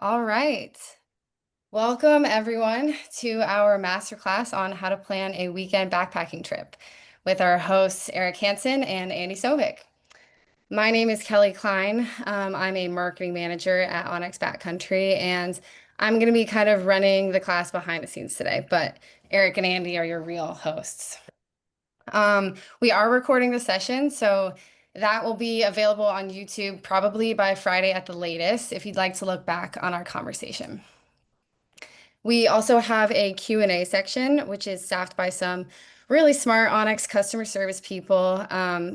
All right. Welcome everyone to our masterclass on how to plan a weekend backpacking trip with our hosts Eric Hanson and Andy Sovick. My name is Kelly Klein. I'm a marketing manager at Onyx Backcountry, and I'm going to be kind of running the class behind the scenes today, but Eric and Andy are your real hosts. We are recording the session, so that will be available on YouTube probably by Friday at the latest if you'd like to look back on our conversation. We also have a Q&A section, which is staffed by some really smart Onyx customer service people.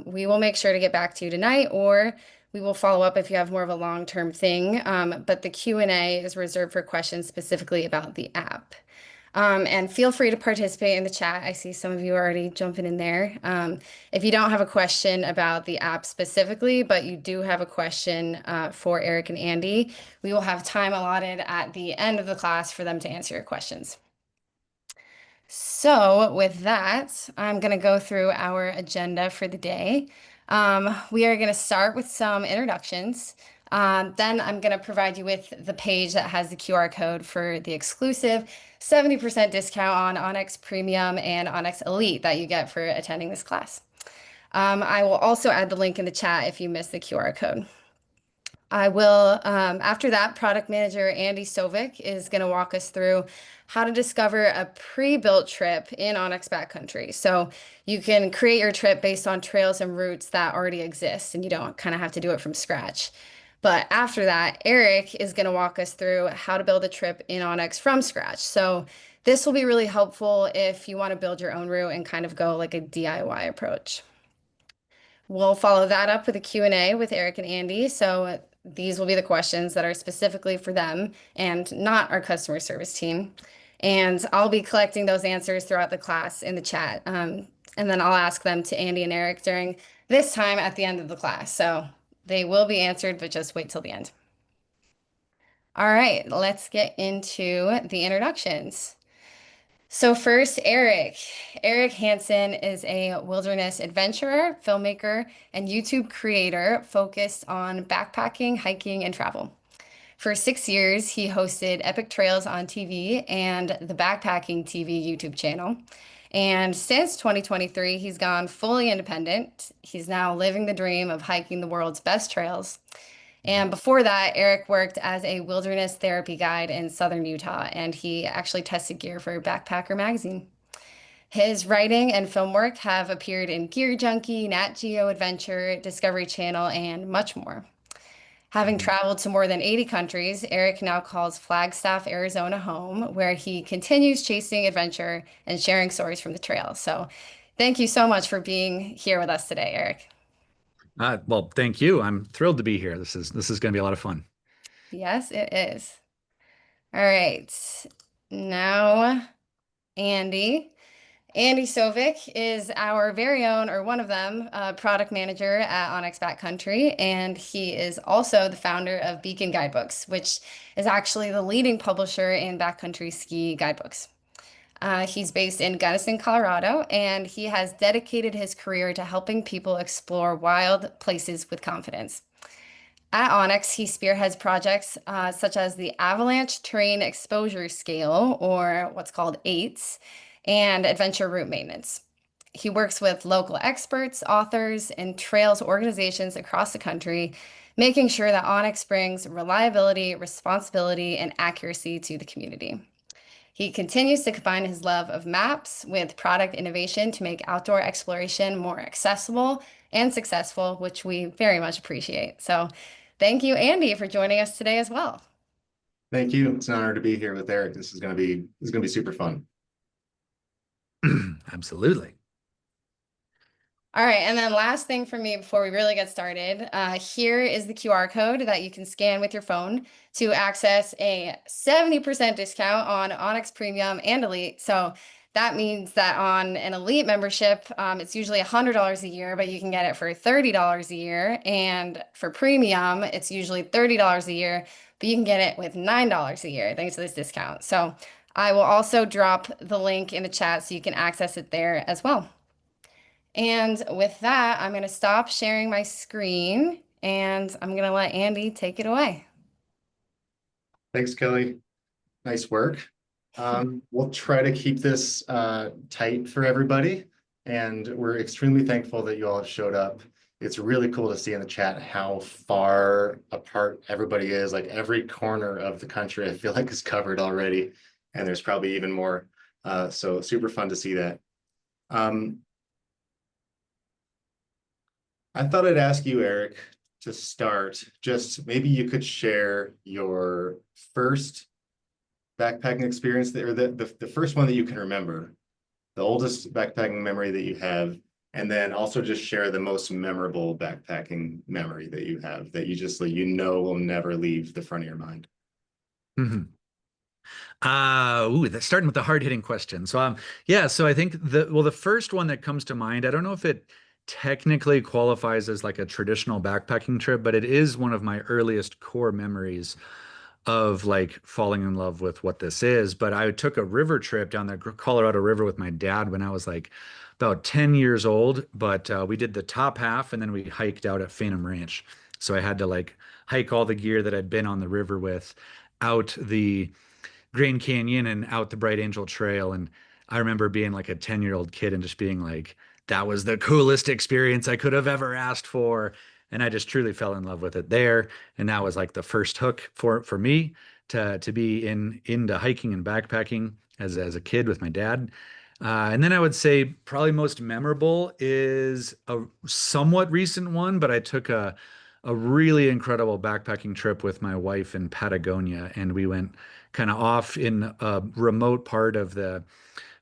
We will make sure to get back to you tonight, or we will follow up if you have more of a long-term thing. But the Q&A is reserved for questions specifically about the app. And feel free to participate in the chat. I see some of you are already jumping in there. If you don't have a question about the app specifically, but you do have a question for Eric and Andy, we will have time allotted at the end of the class for them to answer your questions. So with that, I'm going to go through our agenda for the day. We are going to start with some introductions. Then I'm going to provide you with the page that has the QR code for the exclusive 70% discount on Onyx Premium and Onyx Elite that you get for attending this class. I will also add the link in the chat if you missed the QR code. I will, after that, product manager Andy Sovick is going to walk us through how to discover a pre-built trip in Onyx Backcountry. So you can create your trip based on trails and routes that already exist, and you don't kind of have to do it from scratch. But after that, Eric is going to walk us through how to build a trip in Onyx from scratch. So this will be really helpful if you want to build your own route and kind of go like a DIY approach. We'll follow that up with a Q&A with Eric and Andy. So these will be the questions that are specifically for them and not our customer service team. And I'll be collecting those answers throughout the class in the chat. And then I'll ask them to Andy and Eric during this time at the end of the class. So they will be answered, but just wait till the end. All right, let's get into the introductions. So first, Eric. Eric Hanson is a wilderness adventurer, filmmaker, and YouTube creator focused on backpacking, hiking, and travel. For 6 years, he hosted Epic Trails on TV and the Backpacking TV YouTube channel. And since 2023, he's gone fully independent. He's now living the dream of hiking the world's best trails. And before that, Eric worked as a wilderness therapy guide in southern Utah, and he actually tested gear for Backpacker magazine. His writing and film work have appeared in Gear Junkie, Nat Geo Adventure, Discovery Channel, and much more. Having traveled to more than 80 countries, Eric now calls Flagstaff, Arizona home, where he continues chasing adventure and sharing stories from the trail. So thank you so much for being here with us today, Eric. Well, thank you. I'm thrilled to be here. This is going to be a lot of fun. Yes, it is. All right. Now, Andy. Andy Sovick is our very own, or one of them, product manager at Onyx Backcountry, and he is also the founder of Beacon Guidebooks, which is actually the leading publisher in backcountry ski guidebooks. He's based in Gunnison, Colorado, and he has dedicated his career to helping people explore wild places with confidence. At Onyx, he spearheads projects such as the Avalanche Terrain Exposure Scale, or what's called AITS, and adventure route maintenance. He works with local experts, authors, and trails organizations across the country, making sure that Onyx brings reliability, responsibility, and accuracy to the community. He continues to combine his love of maps with product innovation to make outdoor exploration more accessible and successful, which we very much appreciate. So thank you, Andy, for joining us today as well. Thank you. It's an honor to be here with Eric. This is gonna be super fun. Absolutely. All right, and then last thing for me before we really get started, here is the QR code that you can scan with your phone to access a 70% discount on Onyx Premium and Elite. So that means that on an Elite membership, it's usually $100 a year, but you can get it for $30 a year. And for Premium, it's usually $30 a year, but you can get it with $9 a year thanks to this discount. So I will also drop the link in the chat so you can access it there as well. And with that, I'm going to stop sharing my screen and I'm going to let Andy take it away. Thanks, Kelly. Nice work. We'll try to keep this tight for everybody, and we're extremely thankful that you all have showed up. It's really cool to see in the chat how far apart everybody is. Like every corner of the country, I feel like is covered already, and there's probably even more. So super fun to see that. I thought I'd ask you, Eric, to start. Just maybe you could share your first backpacking experience that, or the first one that you can remember, the oldest backpacking memory that you have, and then also just share the most memorable backpacking memory that you have that you just like, will never leave the front of your mind. Mhm. That's starting with the hard-hitting question. Yeah, so I think the first one that comes to mind, I don't know if it technically qualifies as like a traditional backpacking trip, but it is one of my earliest core memories of like falling in love with what this is. But I took a river trip down the Colorado River with my dad when I was like about 10 years old. But we did the top half and then we hiked out at Phantom Ranch. So I had to like hike all the gear that I'd been on the river with out the Grand Canyon and out the Bright Angel Trail. And I remember being like a 10-year-old kid and just being like, that was the coolest experience I could have ever asked for. And I just truly fell in love with it there. And that was like the first hook for me to be into hiking and backpacking as a kid with my dad. And then I would say probably most memorable is a somewhat recent one, but I took a really incredible backpacking trip with my wife in Patagonia, and we went kind of off in a remote part of the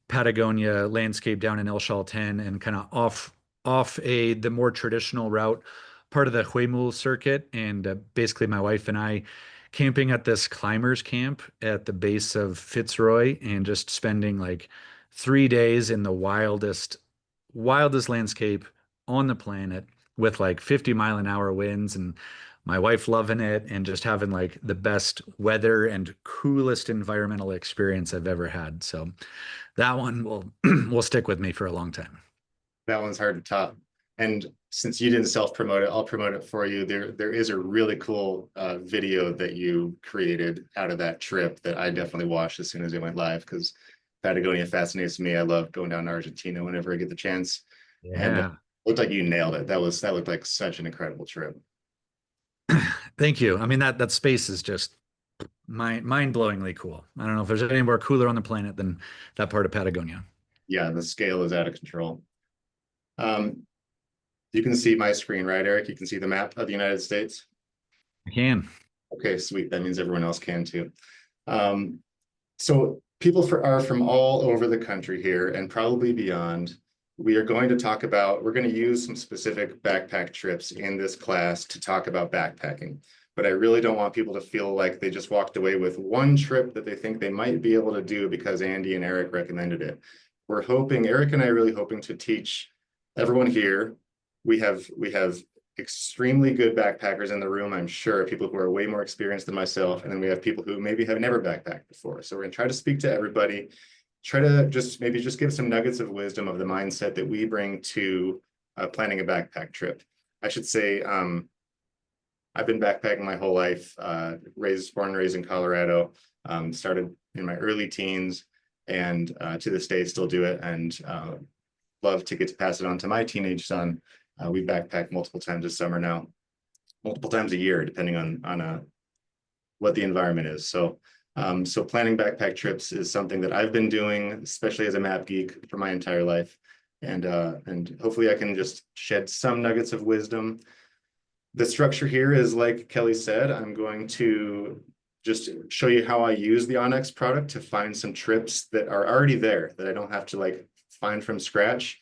Patagonia landscape down in El Chalten and kind of off the more traditional route, part of the Huemul circuit. And basically, my wife and I camping at this climbers camp at the base of Fitzroy and just spending like 3 days in the wildest landscape on the planet with like 50-mile-an-hour winds and my wife loving it and just having like the best weather and coolest environmental experience I've ever had. So that one will will stick with me for a long time. That one's hard to top. And since you didn't self-promote it, I'll promote it for you. There is a really cool video that you created out of that trip that I definitely watched as soon as it went live because Patagonia fascinates me. I love going down to Argentina whenever I get the chance. And it Yeah. looked like you nailed it. That looked like such an incredible trip. Thank you. I mean that space is just mind-blowingly cool. I don't know if there's anywhere cooler on the planet than that part of Patagonia. Yeah, the scale is out of control. You can see my screen, right, Eric? You can see the map of the United States. I can. Okay, sweet. That means everyone else can too. So people are from all over the country here and probably beyond. We're going to use some specific backpack trips in this class to talk about backpacking. But I really don't want people to feel like they just walked away with one trip that they think they might be able to do because Andy and Eric recommended it. Eric and I are really hoping to teach everyone here. We have extremely good backpackers in the room, I'm sure, people who are way more experienced than myself. And then we have people who maybe have never backpacked before. So we're gonna try to speak to everybody, try to just give some nuggets of wisdom of the mindset that we bring to planning a backpack trip. I should say, I've been backpacking my whole life, born and raised in Colorado, started in my early teens and to this day still do it and love to get to pass it on to my teenage son. We backpack multiple times this summer now, multiple times a year, depending on what the environment is. So planning backpack trips is something that I've been doing, especially as a map geek, for my entire life. And hopefully I can just shed some nuggets of wisdom. The structure here is like Kelly said, I'm going to just show you how I use the Onyx product to find some trips that are already there that I don't have to like find from scratch.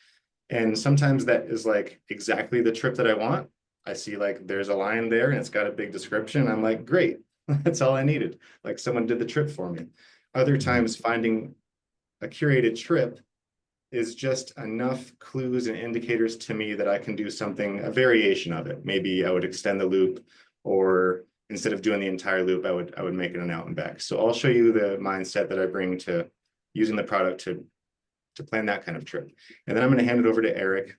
And sometimes that is like exactly the trip that I want. I see like there's a line there and it's got a big description. I'm like, great, that's all I needed. Like someone did the trip for me. Other times finding a curated trip is just enough clues and indicators to me that I can do something, a variation of it. Maybe I would extend the loop, or instead of doing the entire loop, I would make it an out and back. So I'll show you the mindset that I bring to using the product to plan that kind of trip. And then I'm going to hand it over to Eric.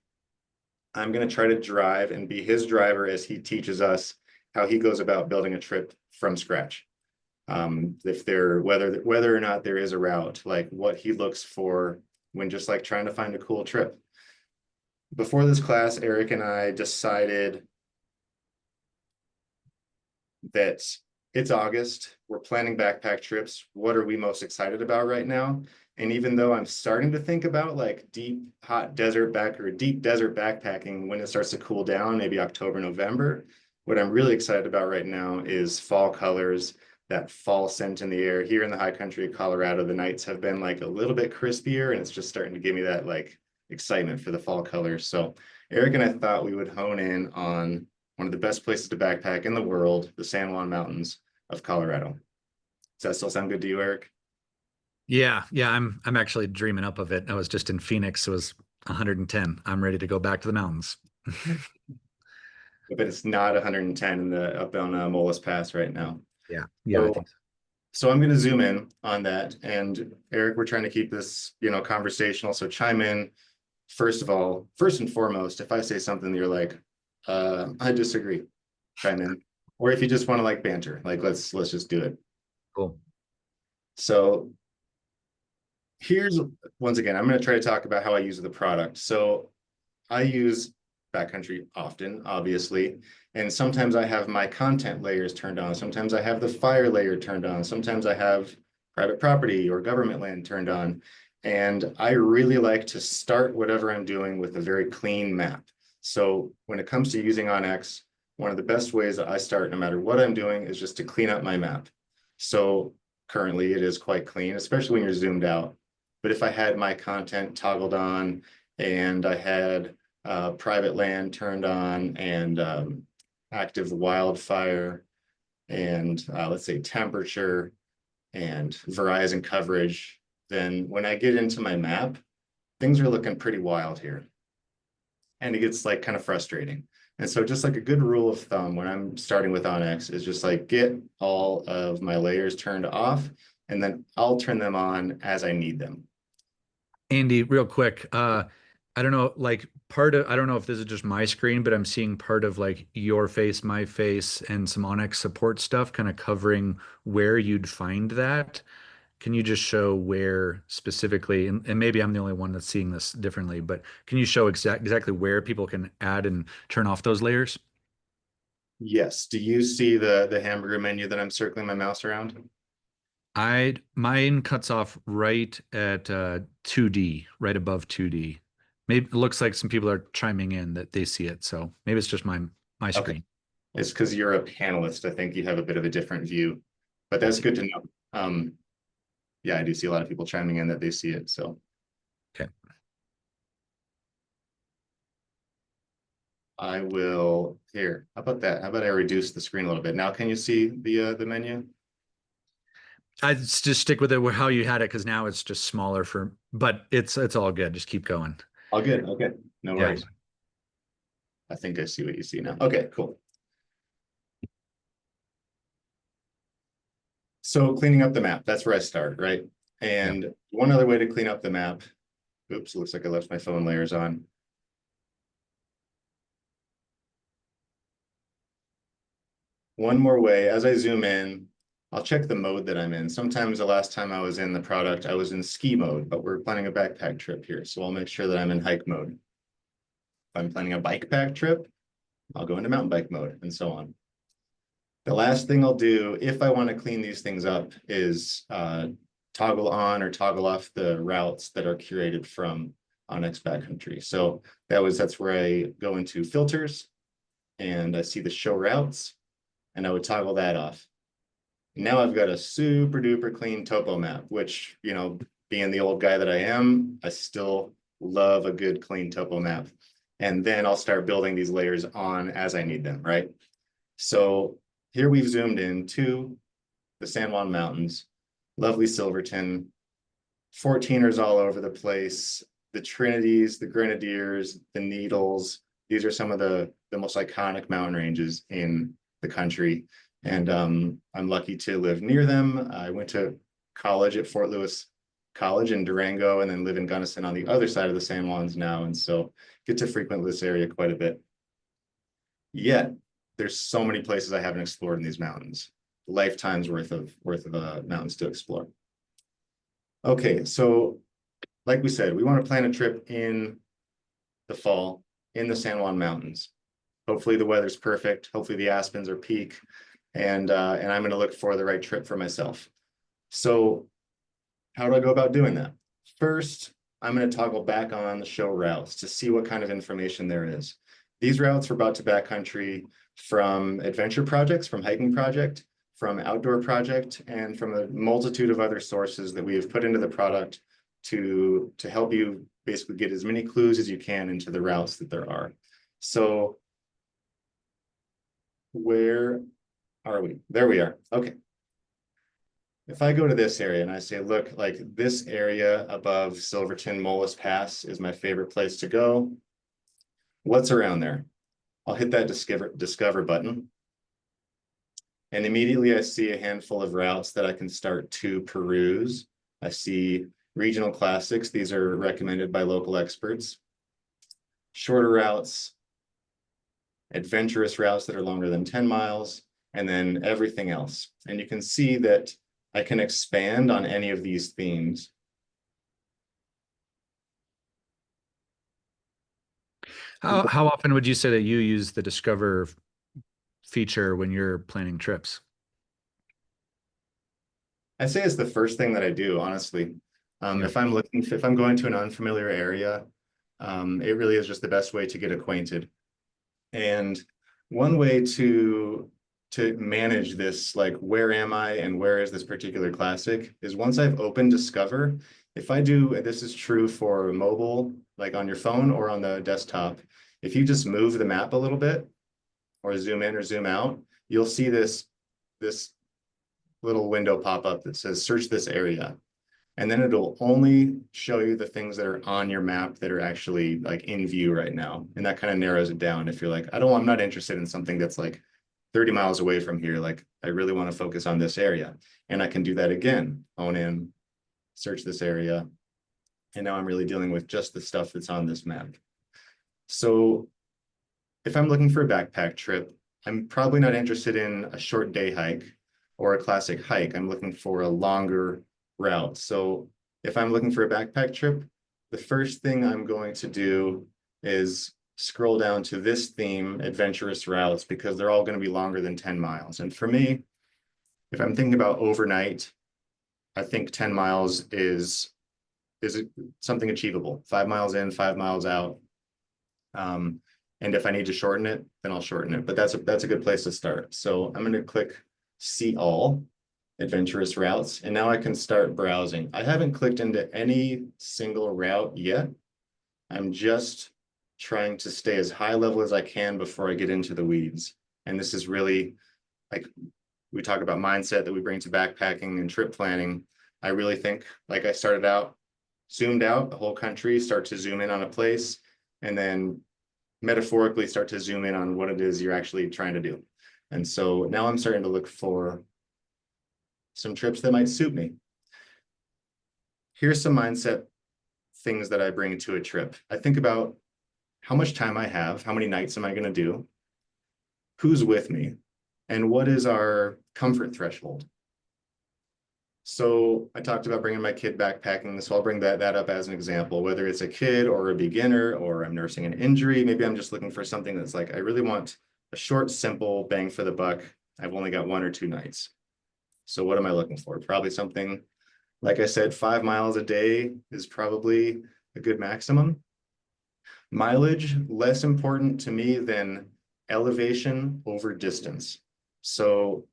I'm going to try to drive and be his driver as he teaches us how he goes about building a trip from scratch. if there, whether or not there is a route, like what he looks for when just like trying to find a cool trip. Before this class, Eric and I decided that it's August, we're planning backpack trips. What are we most excited about right now? And even though I'm starting to think about like deep desert backpacking when it starts to cool down, maybe October, November, what I'm really excited about right now is fall colors, that fall scent in the air. Here in the high country of Colorado, the nights have been like a little bit crispier, and it's just starting to give me that like excitement for the fall colors. So Eric and I thought we would hone in on one of the best places to backpack in the world, the San Juan Mountains of Colorado. Does that still sound good to you, Eric? Yeah, yeah, I'm actually dreaming up of it. I was just in Phoenix. It was 110. I'm ready to go back to the mountains. But it's not 110 in the up on Molas Pass right now. Yeah, yeah, I So, think so. so I'm going to zoom in on that. And Eric, we're trying to keep this, conversational. So chime in. First of all, first and foremost, if I say something that you're like, I disagree, chime in. Or if you just want to like banter, like let's just do it. Cool. So here's, once again, I'm going to try to talk about how I use the product. So I use Backcountry often, obviously, and sometimes I have my content layers turned on. Sometimes I have the fire layer turned on. Sometimes I have private property or government land turned on. And I really like to start whatever I'm doing with a very clean map. So when it comes to using OnX, one of the best ways that I start, no matter what I'm doing, is just to clean up my map. So currently it is quite clean, especially when you're zoomed out. But if I had my content toggled on and I had private land turned on and active wildfire and let's say temperature and Verizon coverage, then when I get into my map, things are looking pretty wild here. And it gets like kind of frustrating. And so just like a good rule of thumb when I'm starting with OnX is just like get all of my layers turned off and then I'll turn them on as I need them. Andy, real quick, I don't know, like I don't know if this is just my screen, but I'm seeing part of like your face, my face, and some Onyx support stuff kind of covering where you'd find that. Can you just show where specifically, and maybe I'm the only one that's seeing this differently, but can you show exactly where people can add and turn off those layers? Yes. Do you see the hamburger menu that I'm circling my mouse around? Mine cuts off right at 2D, right above 2D. Maybe it looks like some people are chiming in that they see it, so maybe it's just my Okay. screen. It's because you're a panelist. I think you have a bit of a different view, but that's good to know. Yeah, I do see a lot of people chiming in that they see it. So Okay. I will here. How about that? How about I reduce the screen a little bit? Now can you see the menu? I just stick with it how you had it because now it's just smaller but it's all good. Just keep going. All good. Okay. No Yeah. worries. I think I see what you see now. Okay, cool. So cleaning up the map, that's where I start, right? And one other way to clean up the map, oops, looks like I left my phone layers on. One more way, as I zoom in, I'll check the mode that I'm in. Sometimes the last time I was in the product, I was in ski mode, but we're planning a backpack trip here. So I'll make sure that I'm in hike mode. If I'm planning a bike pack trip, I'll go into mountain bike mode and so on. The last thing I'll do if I want to clean these things up is toggle on or toggle off the routes that are curated from OnX Backcountry. So that's where I go into filters and I see the show routes and I would toggle that off. Now I've got a super duper clean topo map, which, being the old guy that I am, I still love a good clean topo map. And then I'll start building these layers on as I need them, right? So here we've zoomed in to the San Juan Mountains, lovely Silverton, 14ers all over the place, the Trinities, the Grenadiers, the Needles. These are some of the most iconic mountain ranges in the country. And I'm lucky to live near them. I went to college at Fort Lewis College in Durango and then live in Gunnison on the other side of the San Juans now. And so get to frequent this area quite a bit. Yet there's so many places I haven't explored in these mountains. lifetimes worth of mountains to explore. Okay, so like we said, we want to plan a trip in the fall in the San Juan Mountains. Hopefully the weather's perfect. Hopefully the aspens are peak, and I'm going to look for the right trip for myself. So how do I go about doing that? First, I'm going to toggle back on the show routes to see what kind of information there is. These routes were brought to Backcountry from adventure projects, from hiking project, from outdoor project, and from a multitude of other sources that we have put into the product to help you basically get as many clues as you can into the routes that there are. So where are we? There we are. Okay. If I go to this area and I say, look, like this area above Silverton Mullis Pass is my favorite place to go. What's around there? I'll hit that discover button. And immediately I see a handful of routes that I can start to peruse. I see regional classics. These are recommended by local experts. Shorter routes, adventurous routes that are longer than 10 miles, and then everything else. And you can see that I can expand on any of these themes. How often would you say that you use the Discover feature when you're planning trips? I say it's the first thing that I do, honestly. Yeah. If I'm going to an unfamiliar area, it really is just the best way to get acquainted. And one way to manage this, like where am I and where is this particular classic, is once I've opened Discover, if I do, this is true for mobile, like on your phone or on the desktop, if you just move the map a little bit or zoom in or zoom out, you'll see this little window pop up that says search this area. And then it'll only show you the things that are on your map that are actually like in view right now. And that kind of narrows it down. If you're like, I'm not interested in something that's like 30 miles away from here. Like I really want to focus on this area. And I can do that again, own in, search this area. And now I'm really dealing with just the stuff that's on this map. So if I'm looking for a backpack trip, I'm probably not interested in a short day hike or a classic hike. I'm looking for a longer route. So if I'm looking for a backpack trip, the first thing I'm going to do is scroll down to this theme, adventurous routes, because they're all going to be longer than 10 miles. And for me, if I'm thinking about overnight, I think 10 miles is something achievable. 5 miles in, 5 miles out. And if I need to shorten it, then I'll shorten it. But that's a good place to start. So I'm going to click See All, adventurous routes, and now I can start browsing. I haven't clicked into any single route yet. I'm just trying to stay as high level as I can before I get into the weeds. And this is really, like we talk about mindset that we bring to backpacking and trip planning. I really think, like I started out, zoomed out the whole country, start to zoom in on a place, and then metaphorically start to zoom in on what it is you're actually trying to do. And so now I'm starting to look for some trips that might suit me. Here's some mindset things that I bring to a trip. I think about how much time I have, how many nights am I going to do, who's with me, and what is our comfort threshold. So I talked about bringing my kid backpacking, so I'll bring that up as an example, whether it's a kid or a beginner or I'm nursing an injury. Maybe I'm just looking for something that's like, I really want a short, simple bang for the buck. I've only got 1 or 2 nights. So what am I looking for? Probably something, like I said, 5 miles a day is probably a good maximum. Mileage, less important to me than elevation over distance. So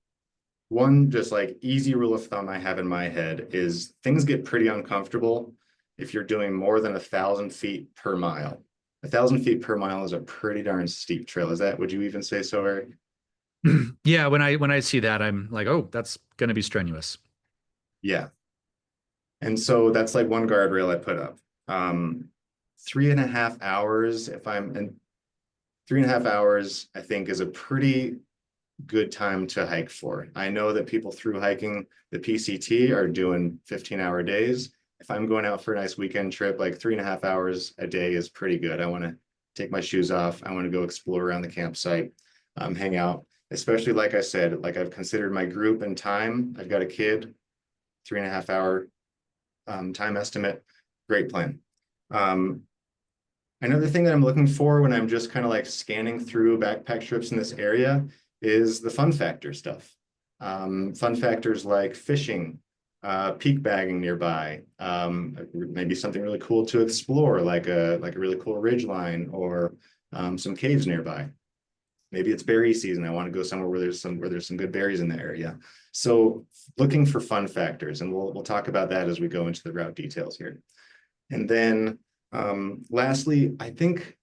one just like easy rule of thumb I have in my head is things get pretty uncomfortable if you're doing more than 1,000 feet per mile. 1,000 feet per mile is a pretty darn steep trail. Would you even say so, Eric? Yeah, when I see that, I'm like, oh, that's going to be strenuous. Yeah. And so that's like one guardrail I put up. 3.5 hours, if I'm in 3.5 hours, I think is a pretty good time to hike for. I know that people through hiking the PCT are doing 15-hour days. If I'm going out for a nice weekend trip, like 3.5 hours a day is pretty good. I want to take my shoes off. I want to go explore around the campsite, hang out. especially like I said, like I've considered my group and time. I've got a kid, 3.5 hour time estimate. Great plan. Another thing that I'm looking for when I'm just kind of like scanning through backpack trips in this area is the fun factor stuff. Fun factors like fishing, peak bagging nearby, maybe something really cool to explore, like a really cool ridge line or some caves nearby. Maybe it's berry season. I want to go somewhere where there's some good berries in the area. So looking for fun factors, and we'll talk about that as we go into the route details here. And then lastly, I think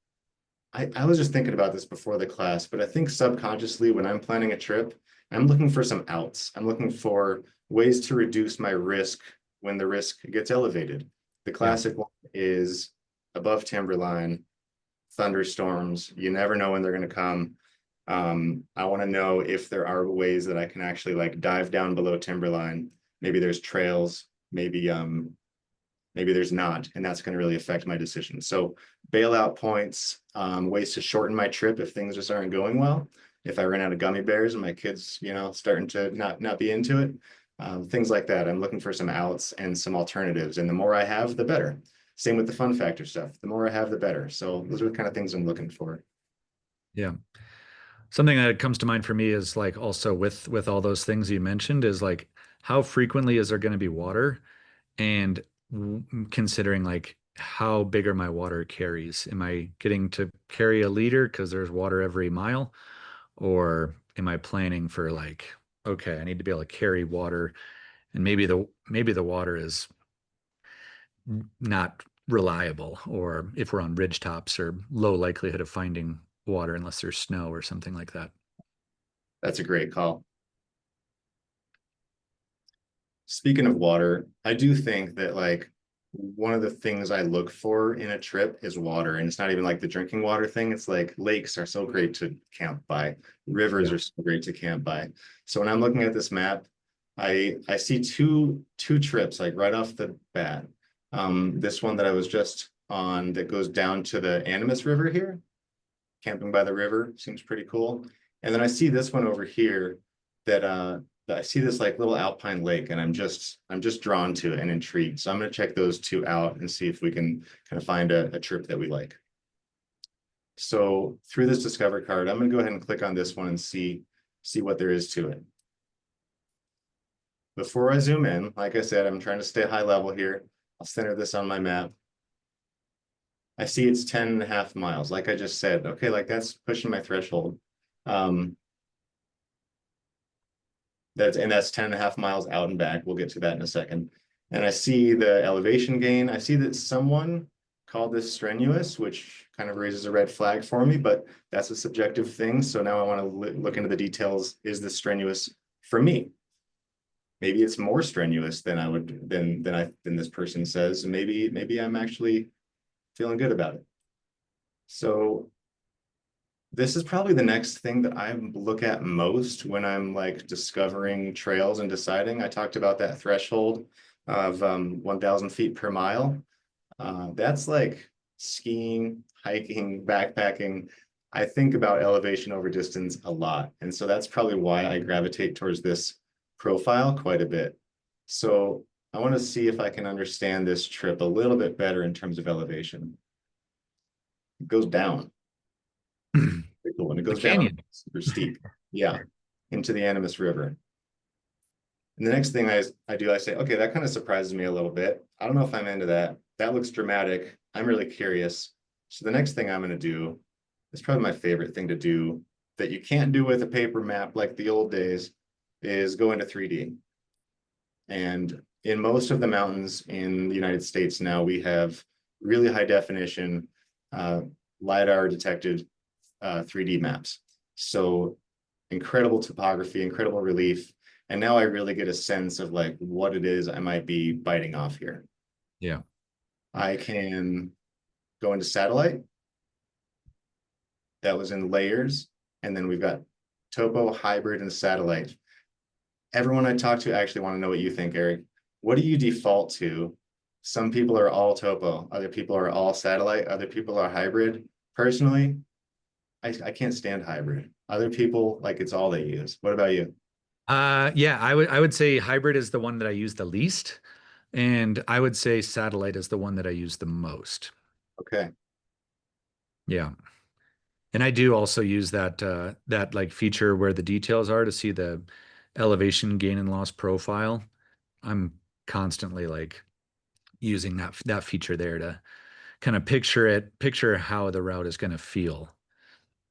I was just thinking about this before the class, but I think subconsciously when I'm planning a trip, I'm looking for some outs. I'm looking for ways to reduce my risk when the risk gets elevated. The classic one is above timberline, thunderstorms. You never know when they're going to come. I want to know if there are ways that I can actually like dive down below timberline. Maybe there's trails, maybe there's not, and that's going to really affect my decision. So bailout points, ways to shorten my trip if things just aren't going well. If I run out of gummy bears and my kids, starting to not be into it, things like that. I'm looking for some outs and some alternatives, and the more I have, the better. Same with the fun factor stuff. The more I have, the better. So those are the kind of things I'm looking for. Yeah. Something that comes to mind for me is like also with all those things you mentioned is like how frequently is there going to be water and considering like how big are my water carries? Am I getting to carry a liter because there's water every mile? Or am I planning for like, okay, I need to be able to carry water and maybe the water is not reliable, or if we're on ridge tops or low likelihood of finding water unless there's snow or something like that. That's a great call. Speaking of water, I do think that like one of the things I look for in a trip is water. And it's not even like the drinking water thing. It's like lakes are so great to camp by. Rivers Yeah. are so great to camp by. So when I'm looking at this map, I see two trips like right off the bat. This one that I was just on that goes down to the Animas River here, camping by the river, seems pretty cool. And then I see this one over here that I see this like little alpine lake, and I'm just drawn to it and intrigued. So I'm going to check those two out and see if we can kind of find a trip that we like. So through this Discover card, I'm going to go ahead and click on this one and see what there is to it. Before I zoom in, like I said, I'm trying to stay high level here. I'll center this on my map. I see it's 10.5 miles. Like I just said, okay, like that's pushing my threshold. That's 10.5 miles out and back. We'll get to that in a second. And I see the elevation gain. I see that someone called this strenuous, which kind of raises a red flag for me, but that's a subjective thing. So now I want to look into the details. Is this strenuous for me? Maybe it's more strenuous than I would than this person says. And maybe I'm actually feeling good about it. So this is probably the next thing that I look at most when I'm like discovering trails and deciding. I talked about that threshold of 1,000 feet per mile. That's like skiing, hiking, backpacking. I think about elevation over distance a lot. And so that's probably why I gravitate towards this profile quite a bit. So I want to see if I can understand this trip a little bit better in terms of elevation. It goes down. Pretty cool. And it The goes down canyon. super steep. Yeah, into the Animas River. And the next thing I say, okay, that kind of surprises me a little bit. I don't know if I'm into that. That looks dramatic. I'm really curious. So the next thing I'm going to do is probably my favorite thing to do that you can't do with a paper map like the old days is go into 3D. And in most of the mountains in the United States now, we have really high definition LiDAR detected 3D maps. So incredible topography, incredible relief. And now I really get a sense of like what it is I might be biting off here. Yeah. I can go into satellite. That was in layers. And then we've got topo, hybrid, and satellite. Everyone I talk to actually want to know what you think, Eric. What do you default to? Some people are all topo, other people are all satellite, other people are hybrid. Personally, I can't stand hybrid. Other people like it's all they use. What about you? Yeah, I would say hybrid is the one that I use the least, and I would say satellite is the one that I use the most. Okay. Yeah. And I do also use that like feature where the details are to see the elevation gain and loss profile. I'm constantly like using that feature there to kind of picture how the route is going to feel.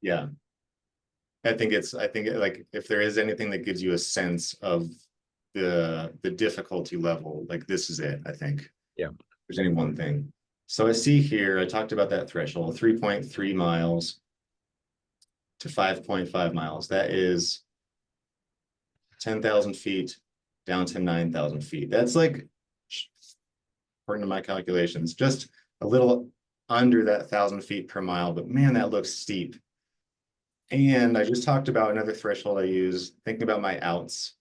Yeah. I think like if there is anything that gives you a sense of the difficulty level, like this is it, I think. If Yeah. there's any one thing. So I see here, I talked about that threshold, 3.3 miles to 5.5 miles. That is 10,000 feet down to 9,000 feet. That's like, according to my calculations, just a little under that 1,000 feet per mile, but man, that looks steep. And I just talked about another threshold I use, thinking about my outs.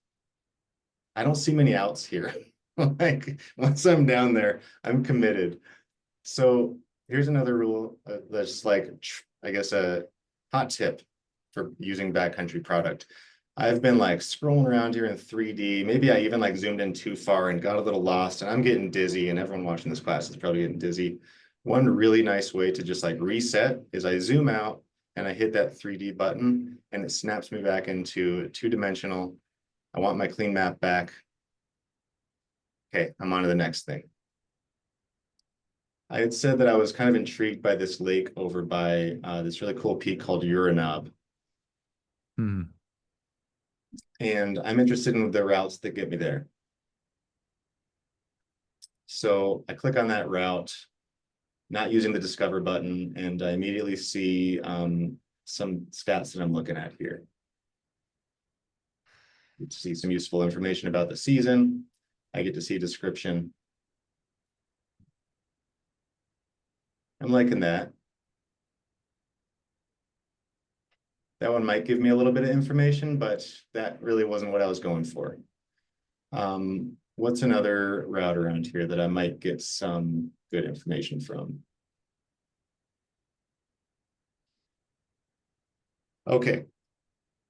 I don't see many outs here. Like once I'm down there, I'm committed. So here's another rule that's like, I guess, a hot tip for using backcountry product. I've been like scrolling around here in 3D. Maybe I even like zoomed in too far and got a little lost and I'm getting dizzy and everyone watching this class is probably getting dizzy. One really nice way to just like reset is I zoom out and I hit that 3D button and it snaps me back into two-dimensional. I want my clean map back. Okay, I'm on to the next thing. I had said that I was kind of intrigued by this lake over by this really cool peak called Uranab. Hmm. And I'm interested in the routes that get me there. So I click on that route, not using the discover button, and I immediately see some stats that I'm looking at here. You get to see some useful information about the season. I get to see a description. I'm liking that. That one might give me a little bit of information, but that really wasn't what I was going for. What's another route around here that I might get some good information from? Okay,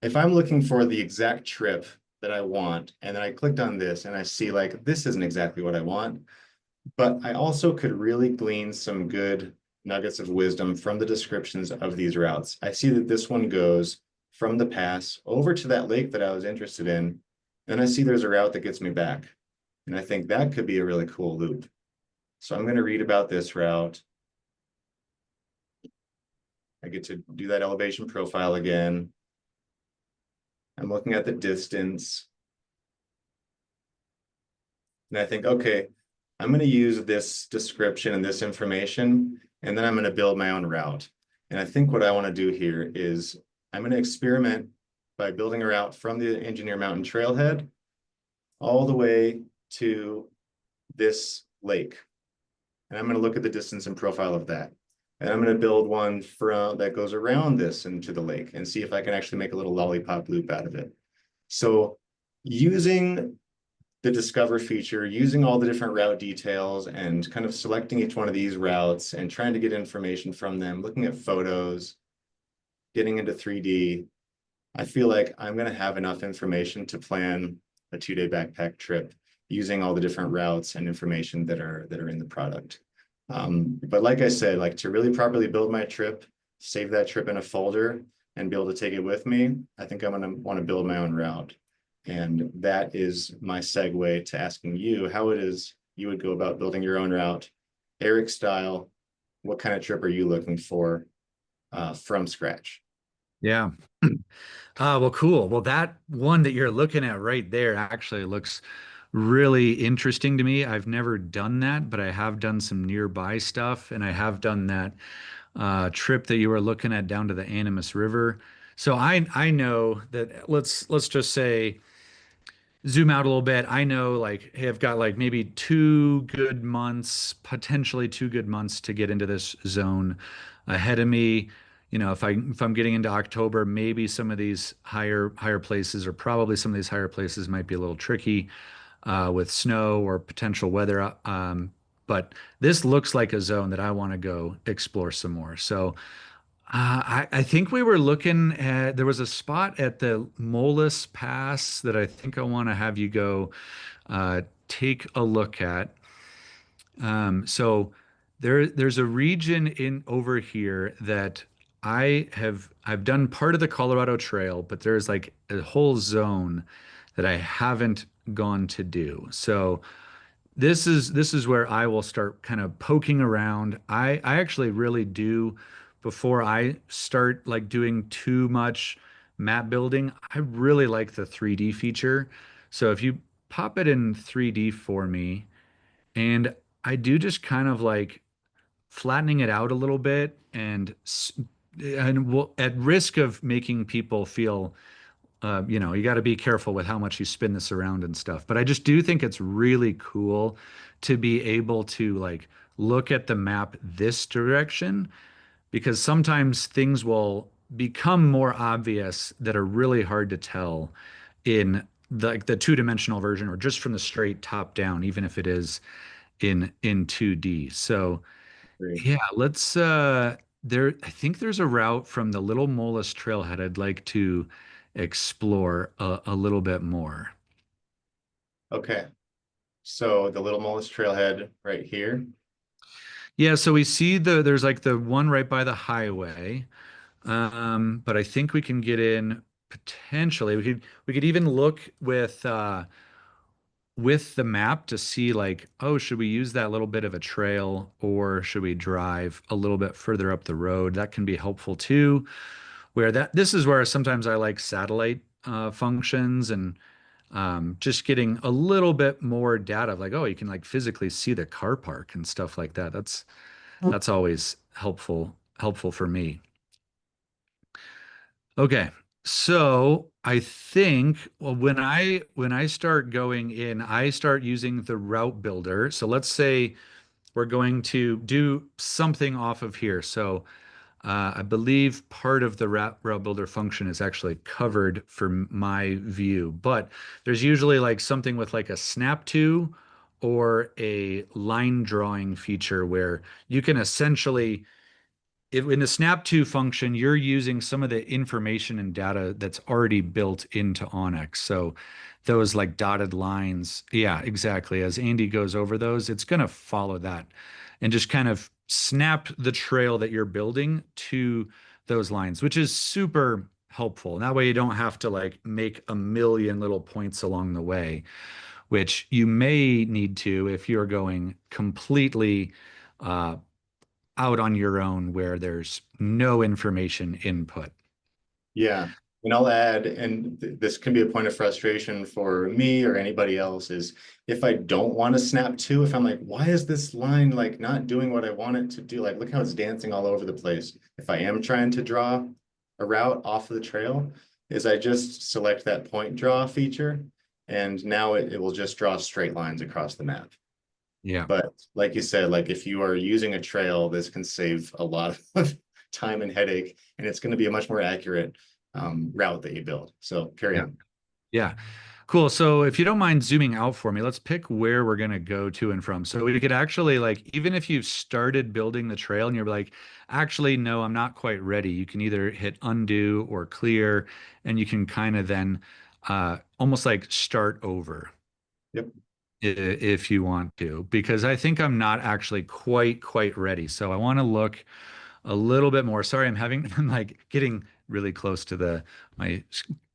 if I'm looking for the exact trip that I want, and then I clicked on this and I see like, this isn't exactly what I want, but I also could really glean some good nuggets of wisdom from the descriptions of these routes. I see that this one goes from the pass over to that lake that I was interested in. Then I see there's a route that gets me back. And I think that could be a really cool loop. So I'm going to read about this route. I get to do that elevation profile again. I'm looking at the distance. And I think, okay, I'm going to use this description and this information, and then I'm going to build my own route. And I think what I want to do here is I'm going to experiment by building a route from the Engineer Mountain Trailhead all the way to this lake. And I'm going to look at the distance and profile of that. And I'm going to build one from that goes around this into the lake and see if I can actually make a little lollipop loop out of it. So using the discover feature, using all the different route details and kind of selecting each one of these routes and trying to get information from them, looking at photos, getting into 3D, I feel like I'm going to have enough information to plan a 2-day backpack trip using all the different routes and information that are in the product. But like I said, like to really properly build my trip, save that trip in a folder and be able to take it with me, I think I'm going to want to build my own route. And that is my segue to asking you how it is you would go about building your own route, Eric style. What kind of trip are you looking for from scratch? Yeah. Well, cool. Well, that one that you're looking at right there actually looks really interesting to me. I've never done that, but I have done some nearby stuff, and I have done that trip that you were looking at down to the Animas River. So I know that let's just say zoom out a little bit. I know like, hey, I've got like maybe 2 good months, potentially 2 good months to get into this zone ahead of me. You know, if I'm getting into October, maybe some of these higher places, or probably some of these higher places might be a little tricky with snow or potential weather. But this looks like a zone that I want to go explore some more. So I think we were looking at, there was a spot at the Molus Pass that I think I want to have you go take a look at. So there's a region in over here that I've done part of the Colorado Trail, but there's like a whole zone that I haven't gone to do. So this is where I will start kind of poking around. I actually really do before I start like doing too much map building, I really like the 3D feature. So if you pop it in 3D for me, and I do just kind of like flattening it out a little bit and at risk of making people feel you got to be careful with how much you spin this around and stuff. But I just do think it's really cool to be able to like look at the map this direction because sometimes things will become more obvious that are really hard to tell in the two-dimensional version or just from the straight top down, even if it is in 2D. So Great. yeah, let's there I think there's a route from the Little Molus Trailhead I'd like to explore a little bit more. Okay. So the Little Molus Trailhead right here. Yeah, so we see there's like the one right by the highway. But I think we can get in potentially. We could even look with the map to see like, oh, should we use that little bit of a trail or should we drive a little bit further up the road? That can be helpful too. Where that this is where sometimes I like satellite functions and just getting a little bit more data of like, oh, you can like physically see the car park and stuff like that. That's always helpful for me. Okay. So I think well, when I start going in, I start using the route builder. So let's say we're going to do something off of here. So I believe part of the route builder function is actually covered for my view, but there's usually like something with like a snap to or a line drawing feature where you can essentially in the snap to function, you're using some of the information and data that's already built into Onyx. So those like dotted lines, yeah, exactly. As Andy goes over those, it's going to follow that and just kind of snap the trail that you're building to those lines, which is super helpful. And that way you don't have to like make a million little points along the way, which you may need to if you're going completely uh, out on your own where there's no information input. Yeah. And I'll add, and this can be a point of frustration for me or anybody else, is if I don't want to snap to, if I'm like, why is this line like not doing what I want it to do? Like, look how it's dancing all over the place. If I am trying to draw a route off of the trail, is I just select that point draw feature, and now it will just draw straight lines across the map. Yeah. But like you said, like if you are using a trail, this can save a lot of time and headache, and it's going to be a much more accurate route that you build. So carry Yeah. on. Yeah. Cool. So if you don't mind zooming out for me, let's pick where we're going to go to and from. So we could actually like, even if you've started building the trail and you're like, actually, no, I'm not quite ready. You can either hit undo or clear, and you can kind of then almost like start over Yep. if you want to, because I think I'm not actually quite ready. So I want to look a little bit more. Sorry, I'm like getting really close to the my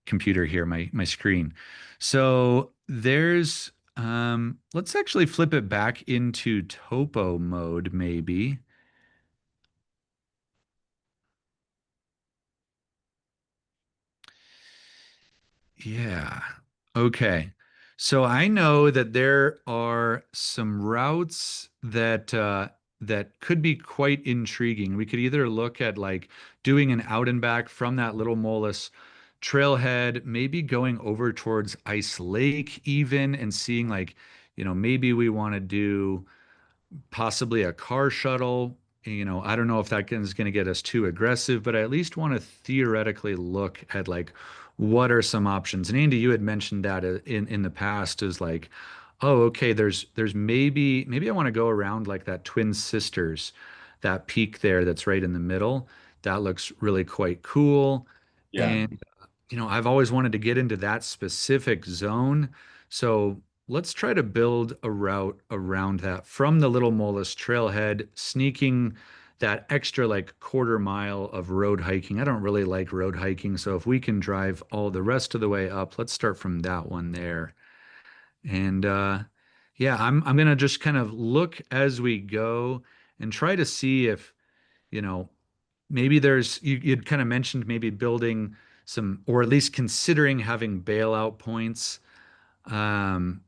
computer here, my screen. So there's let's actually flip it back into topo mode maybe. Yeah. Okay. So I know that there are some routes that could be quite intriguing. We could either look at like doing an out and back from that Little Molus trailhead, maybe going over towards Ice Lake even and seeing like, maybe we want to do possibly a car shuttle. I don't know if that is going to get us too aggressive, but I at least want to theoretically look at like what are some options. And Andy, you had mentioned that in the past is like, oh, okay, there's maybe I want to go around like that Twin Sisters, that peak there that's right in the middle. That looks really quite cool. Yeah. And, I've always wanted to get into that specific zone. So let's try to build a route around that from the Little Molus trailhead, sneaking that extra like quarter mile of road hiking. I don't really like road hiking. So if we can drive all the rest of the way up, let's start from that one there. And yeah, I'm gonna just kind of look as we go and try to see if, you know, maybe you'd kind of mentioned maybe building some, or at least considering having bailout points, um,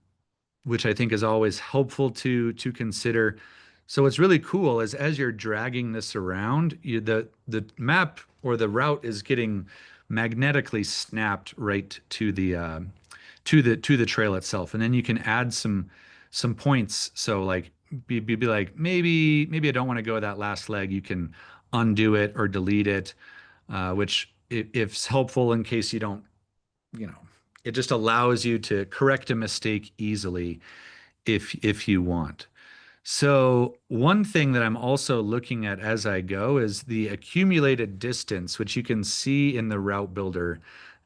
which I think is always helpful to consider. So what's really cool is as you're dragging this around, the map or the route is getting magnetically snapped right to the trail itself, and then you can add some points. So like be like maybe I don't want to go that last leg. You can undo it or delete it, which if it's helpful in case you don't, you know, it just allows you to correct a mistake easily if you want. So one thing that I'm also looking at as I go is the accumulated distance, which you can see in the route builder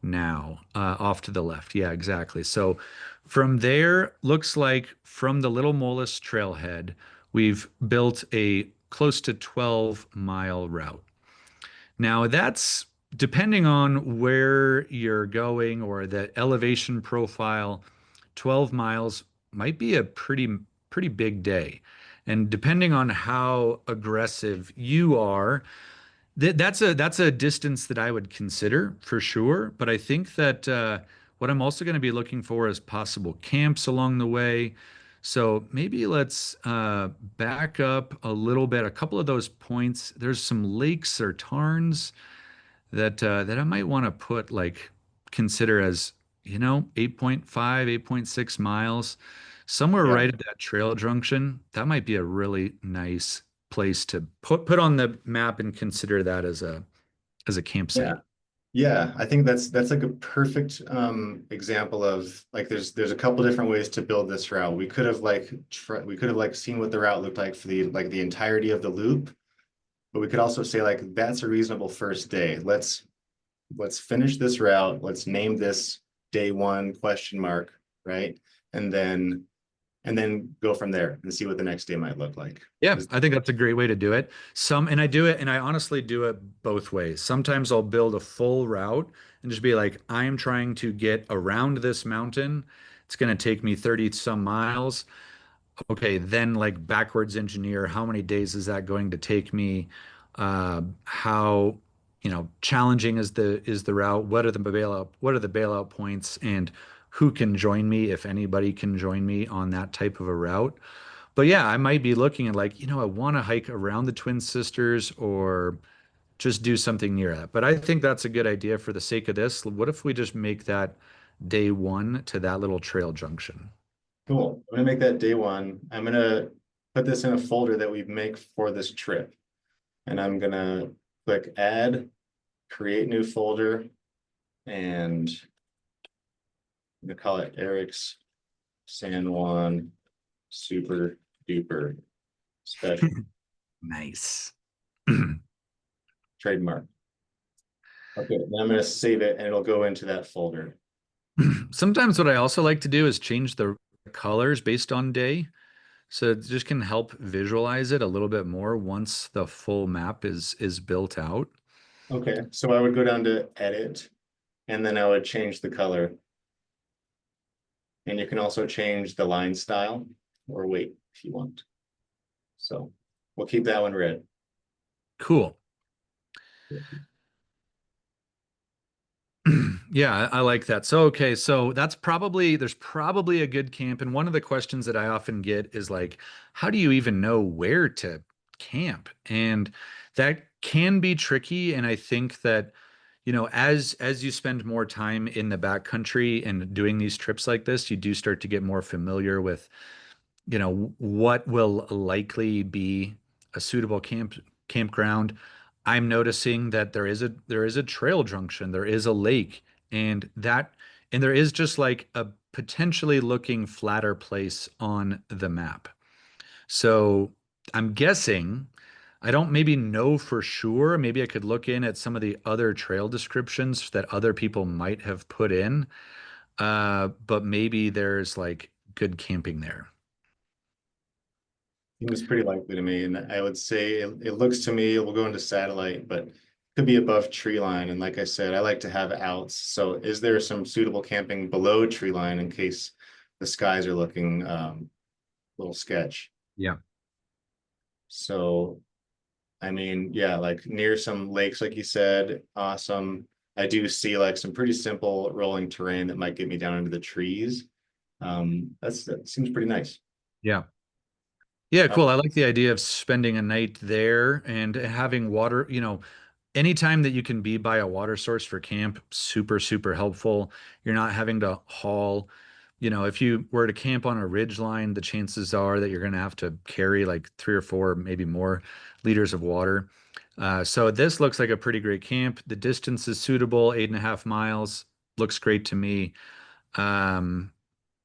now, off to the left. Yeah, exactly. So from there, looks like from the Little Molus trailhead, we've built a close to 12-mile route. Now that's depending on where you're going or the elevation profile, 12 miles might be a pretty big day. And depending on how aggressive you are, that's a distance that I would consider for sure. But I think that what I'm also going to be looking for is possible camps along the way. So maybe let's back up a little bit. A couple of those points. There's some lakes or tarns that I might want to put like consider as 8.5, 8.6 miles, somewhere Yeah. right at that trail junction. That might be a really nice place to put on the map and consider that as a Yeah. campsite. Yeah, I think that's like a perfect example of like there's a couple different ways to build this route. We could have like seen what the route looked like for the entirety of the loop, but we could also say like that's a reasonable first day. Let's finish this route. Let's name this day one question mark, right? And then and then go from there and see what the next day might look like. Yeah, I think that's a great way to do it. And I do it, and I honestly do it both ways. Sometimes I'll build a full route and just be like, I'm trying to get around this mountain. It's going to take me 30 some miles. Okay, then like backwards engineer, how many days is that going to take me? How, challenging is the route? What are the bailout points, and who can join me if anybody can join me on that type of a route? But yeah, I might be looking at like, I want to hike around the Twin Sisters or just do something near that. But I think that's a good idea for the sake of this. What if we just make that day one to that little trail junction? Cool. I'm gonna make that day one. I'm gonna put this in a folder that we make for this trip. And I'm gonna click add, create new folder, and I'm gonna call it Eric's San Juan Super Duper Special Nice. Trademark. Okay, then I'm gonna save it and it'll go into that folder. Sometimes what I also like to do is change the colors based on day. So it just can help visualize it a little bit more once the full map is built out. Okay, so I would go down to edit and then I would change the color. And you can also change the line style or weight if you want. So we'll keep that one red. Cool. Yeah, I like that. So, okay, so there's probably a good camp. And one of the questions that I often get is like, how do you even know where to camp? And that can be tricky. And I think that, as you spend more time in the backcountry and doing these trips like this, you do start to get more familiar with what will likely be a suitable campground. I'm noticing that there is a trail junction, there is a lake, and there is just like a potentially looking flatter place on the map. So I'm guessing I don't maybe know for sure. Maybe I could look in at some of the other trail descriptions that other people might have put in. But maybe there's like good camping there. Seems pretty likely to me, and I would say it looks to me, we'll go into satellite, but could be above tree line. And like I said, I like to have outs. So is there some suitable camping below tree line in case the skies are looking a little sketch? Yeah. So, I mean, yeah, like near some lakes, like you said, awesome. I do see like some pretty simple rolling terrain that might get me down into the trees. That seems pretty nice. Yeah. Yeah, Uh, cool. I like the idea of spending a night there and having water, anytime that you can be by a water source for camp, super, super helpful. You're not having to haul. If you were to camp on a ridge line, the chances are that you're going to have to carry like 3 or 4, maybe more liters of water. So this looks like a pretty great camp. The distance is suitable, 8.5 miles. Looks great to me. Um,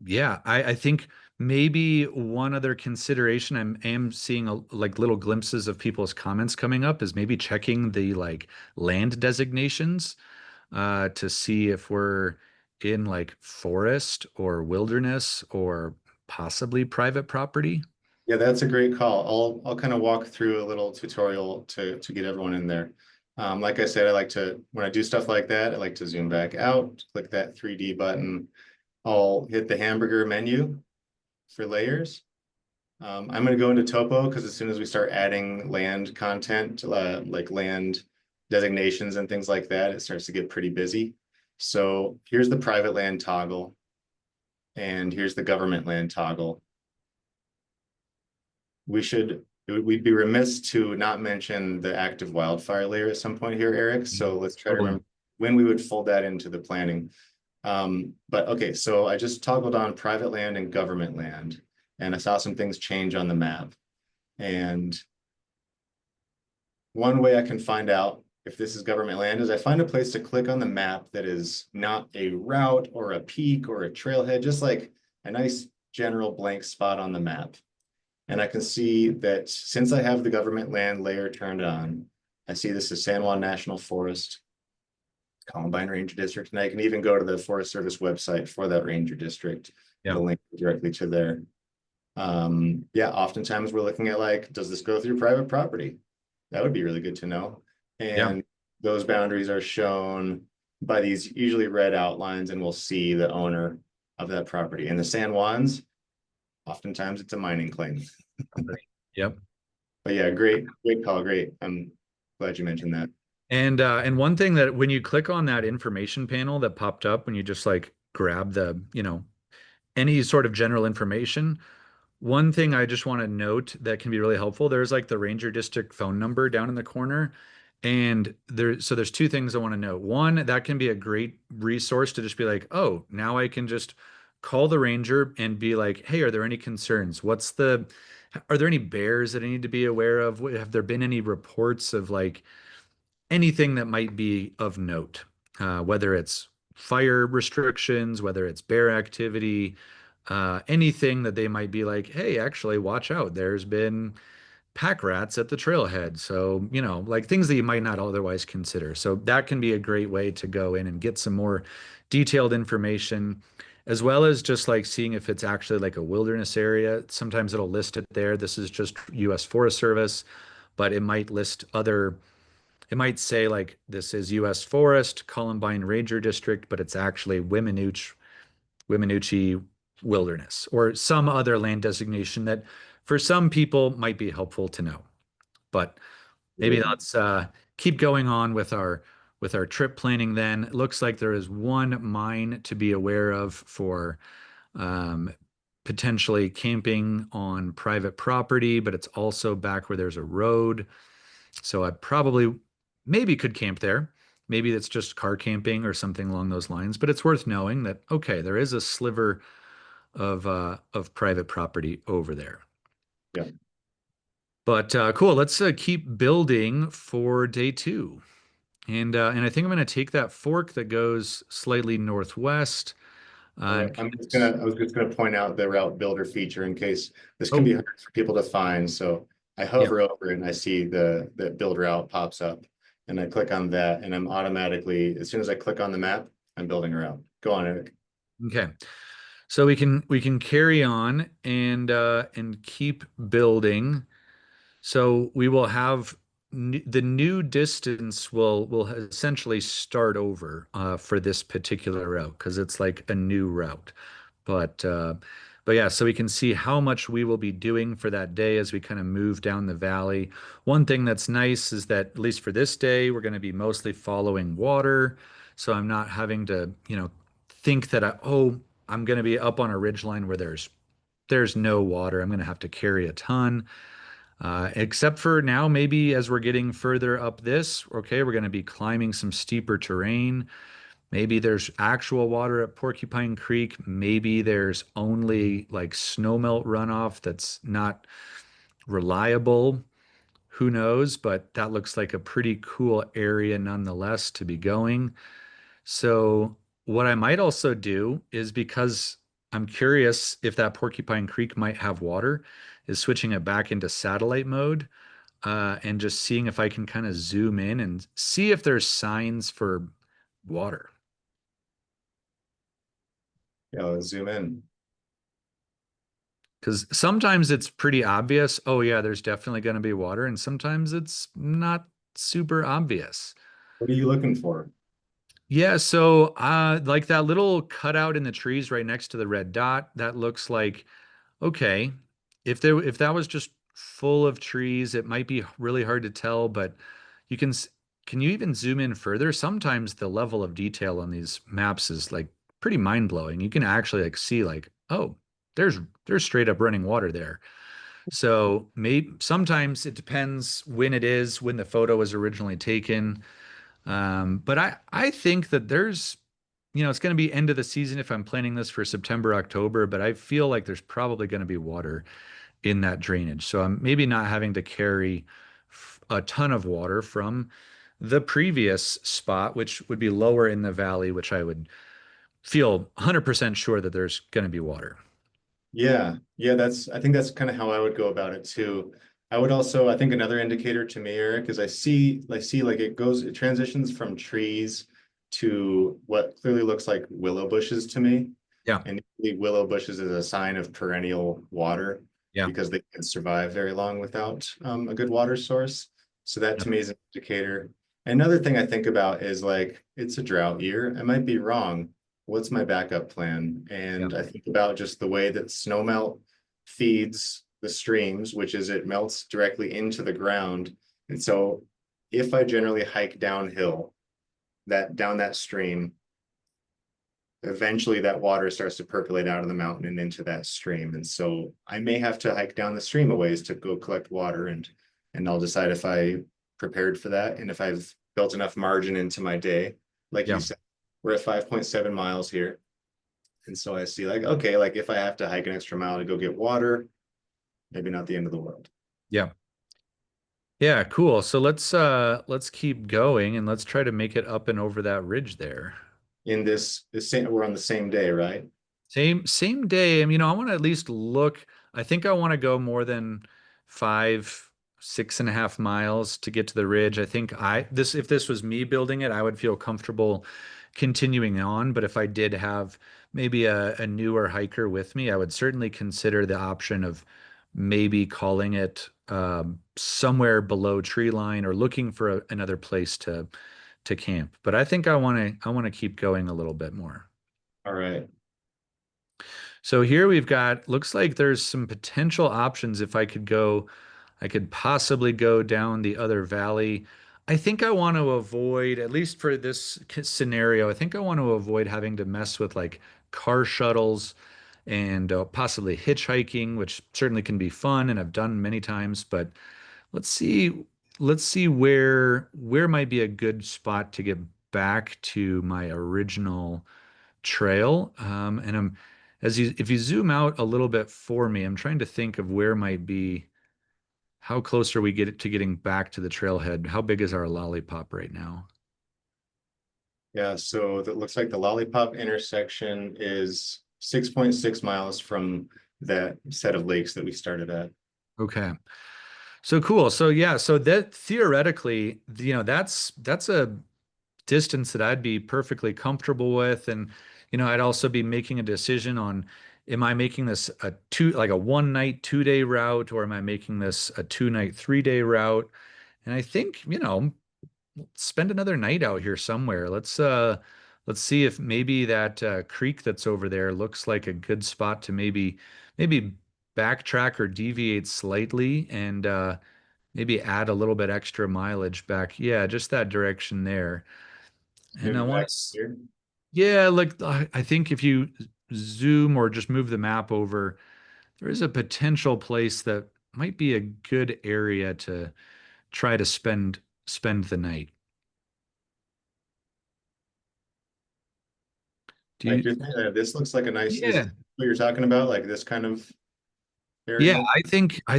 yeah, I think maybe one other consideration am seeing like little glimpses of people's comments coming up is maybe checking the like land designations to see if we're in like forest or wilderness or possibly private property. Yeah, that's a great call. I'll kind of walk through a little tutorial to get everyone in there. Like I said, I like to when I do stuff like that, I like to zoom back out, click that 3D button. I'll hit the hamburger menu for layers. I'm going to go into topo because as soon as we start adding land content, like land designations and things like that, it starts to get pretty busy. So here's the private land toggle, and here's the government land toggle. We'd be remiss to not mention the active wildfire layer at some point here, Eric. So let's try to Totally. remember when we would fold that into the planning. But okay, so I just toggled on private land and government land, and I saw some things change on the map. And one way I can find out if this is government land is I find a place to click on the map that is not a route or a peak or a trailhead, just like a nice general blank spot on the map. And I can see that since I have the government land layer turned on, I see this is San Juan National Forest, Columbine Ranger District, and I can even go to the Forest Service website for that Ranger District. Yeah. It'll link directly to there. Yeah, oftentimes we're looking at like, does this go through private property? That would be really good to know. Yeah. And those boundaries are shown by these usually red outlines, and we'll see the owner of that property. And the San Juans, oftentimes it's a mining claim. Yep. But yeah, great call, great. I'm glad you mentioned that. And one thing that when you click on that information panel that popped up when you just like grab the, any sort of general information, one thing I just want to note that can be really helpful, there's like the Ranger District phone number down in the corner. And there's two things I want to note. One, that can be a great resource to just be like, oh, now I can just call the ranger and be like, hey, are there any concerns? Are there any bears that I need to be aware of? Have there been any reports of like anything that might be of note, whether it's fire restrictions, whether it's bear activity, anything that they might be like, hey, actually, watch out. There's been pack rats at the trailhead. So, like things that you might not otherwise consider. So that can be a great way to go in and get some more detailed information, as well as just like seeing if it's actually like a wilderness area. Sometimes it'll list it there. This is just U.S. Forest Service, but it might say like this is U.S. Forest, Columbine Ranger District, but it's actually Wiminuche Wilderness or some other land designation that for some people might be helpful to know. But maybe let's keep going on with our trip planning then. It looks like there is one mine to be aware of for um, potentially camping on private property, but it's also back where there's a road. So I probably maybe could camp there. Maybe it's just car camping or something along those lines, but it's worth knowing that okay, there is a sliver of private property over there. Yeah. But cool, let's keep building for day two. And I think I'm going to take that fork that goes slightly northwest. All right. And I was just gonna point out the route builder feature in case this can oh, be hard for people to find. So I Yeah. hover over it and I see the build route pops up, and I click on that, and I'm automatically, as soon as I click on the map, I'm building a route. Go on, Eric. Okay. So we can carry on and keep building. So we will have the new distance will essentially start over for this particular route because it's like a new route. But uh, but yeah, so we can see how much we will be doing for that day as we kind of move down the valley. One thing that's nice is that at least for this day, we're going to be mostly following water. So I'm not having to, think that I'm going to be up on a ridge line where there's no water. I'm going to have to carry a ton. Except for now, maybe as we're getting further up this, okay, we're going to be climbing some steeper terrain. Maybe there's actual water at Porcupine Creek. Maybe there's only like snowmelt runoff that's not reliable. Who knows? But that looks like a pretty cool area nonetheless to be going. So, what I might also do is because I'm curious if that Porcupine Creek might have water, is switching it back into satellite mode and just seeing if I can kind of zoom in and see if there's signs for water. Yeah, let's zoom in. Because sometimes it's pretty obvious, oh, yeah, there's definitely going to be water. And sometimes it's not super obvious. What are you looking for? Yeah, so like that little cutout in the trees right next to the red dot, that looks like okay. If that was just full of trees, it might be really hard to tell, but you can you even zoom in further? Sometimes the level of detail on these maps is like pretty mind-blowing. You can actually like see like, oh, there's straight up running water there. So maybe sometimes it depends when it is, when the photo was originally taken. But I think that it's going to be end of the season if I'm planning this for September, October, but I feel like there's probably going to be water in that drainage. So I'm maybe not having to carry a ton of water from the previous spot, which would be lower in the valley, which I would feel 100% sure that there's going to be water. Yeah, yeah, I think that's kind of how I would go about it too. I would also, I think another indicator to me, Eric, is I see like it transitions from trees to what clearly looks like willow bushes to me. Yeah. And usually willow bushes is a sign of perennial water Yeah. because they can survive very long without a good water source. So that Yeah. to me is an indicator. Another thing I think about is like it's a drought year. I might be wrong. What's my backup plan? Yeah. And I think about just the way that snowmelt feeds the streams, which is it melts directly into the ground. And so if I generally hike downhill, down that stream, eventually that water starts to percolate out of the mountain and into that stream. And so I may have to hike down the stream a ways to go collect water, and I'll decide if I prepared for that and if I've built enough margin into my day. Like you Yeah. said, we're at 5.7 miles here. And so I see like, okay, like if I have to hike an extra mile to go get water, maybe not the end of the world. Yeah. Yeah, cool. So let's keep going and let's try to make it up and over that ridge there. In this same, we're on the same day, right? Same day. I mean, I want to at least look. I think I want to go more than 6.5 miles to get to the ridge. I think if this was me building it, I would feel comfortable continuing on. But if I did have maybe a newer hiker with me, I would certainly consider the option of maybe calling it somewhere below tree line or looking for another place to camp. But I think I want to keep going a little bit more. All right. So here we've got, looks like there's some potential options if I could possibly go down the other valley. I think I want to avoid, at least for this scenario, I think I want to avoid having to mess with like car shuttles and possibly hitchhiking, which certainly can be fun and I've done many times, but let's see, let's see where might be a good spot to get back to my original trail. And if you zoom out a little bit for me, I'm trying to think of where might be, how close are we to getting back to the trailhead? How big is our lollipop right now? Yeah, so that looks like the Lollipop intersection is 6.6 miles from that set of lakes that we started at. Okay. So cool. So yeah, so that theoretically, that's a distance that I'd be perfectly comfortable with. And, I'd also be making a decision on, am I making this like a 1 night, 2 day route, or am I making this a 2 night, 3 day route? And I think, spend another night out here somewhere. Let's see if maybe that creek that's over there looks like a good spot to maybe backtrack or deviate slightly and maybe add a little bit extra mileage back. Yeah, just that direction there. And I Maybe want back to, here. yeah, like I think if you zoom or just move the map over, there is a potential place that might be a good area to try to spend the night. Do Like you? you're saying, this looks like a nice, is Yeah. this what you're talking about? Like this kind of Yeah, area? I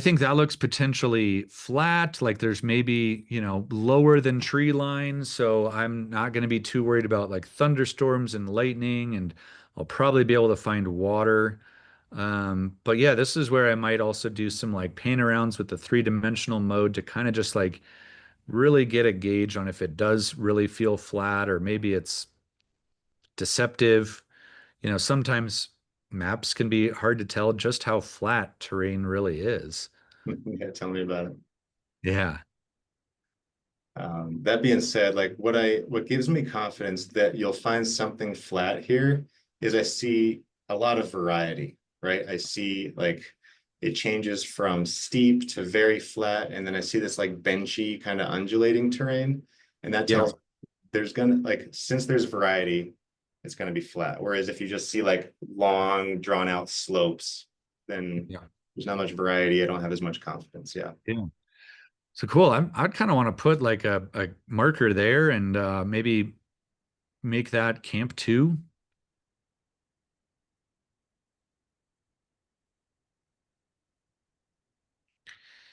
think that looks potentially flat, like there's maybe, lower than tree line, so I'm not going to be too worried about like thunderstorms and lightning, and I'll probably be able to find water. But yeah, this is where I might also do some like paint arounds with the three-dimensional mode to kind of just like really get a gauge on if it does really feel flat or maybe it's deceptive. Sometimes maps can be hard to tell just how flat terrain really is. Yeah, tell me about it. Yeah. That being said, like what gives me confidence that you'll find something flat here is I see a lot of variety, right? I see like it changes from steep to very flat, and then I see this like benchy kind of undulating terrain, and that Yeah. tells there's gonna like since there's variety, it's gonna be flat. Whereas if you just see like long drawn out slopes, then Yeah. there's not much variety. I don't have as much confidence. Yeah. Yeah. So cool. I'd kind of want to put like a marker there and maybe make that camp 2.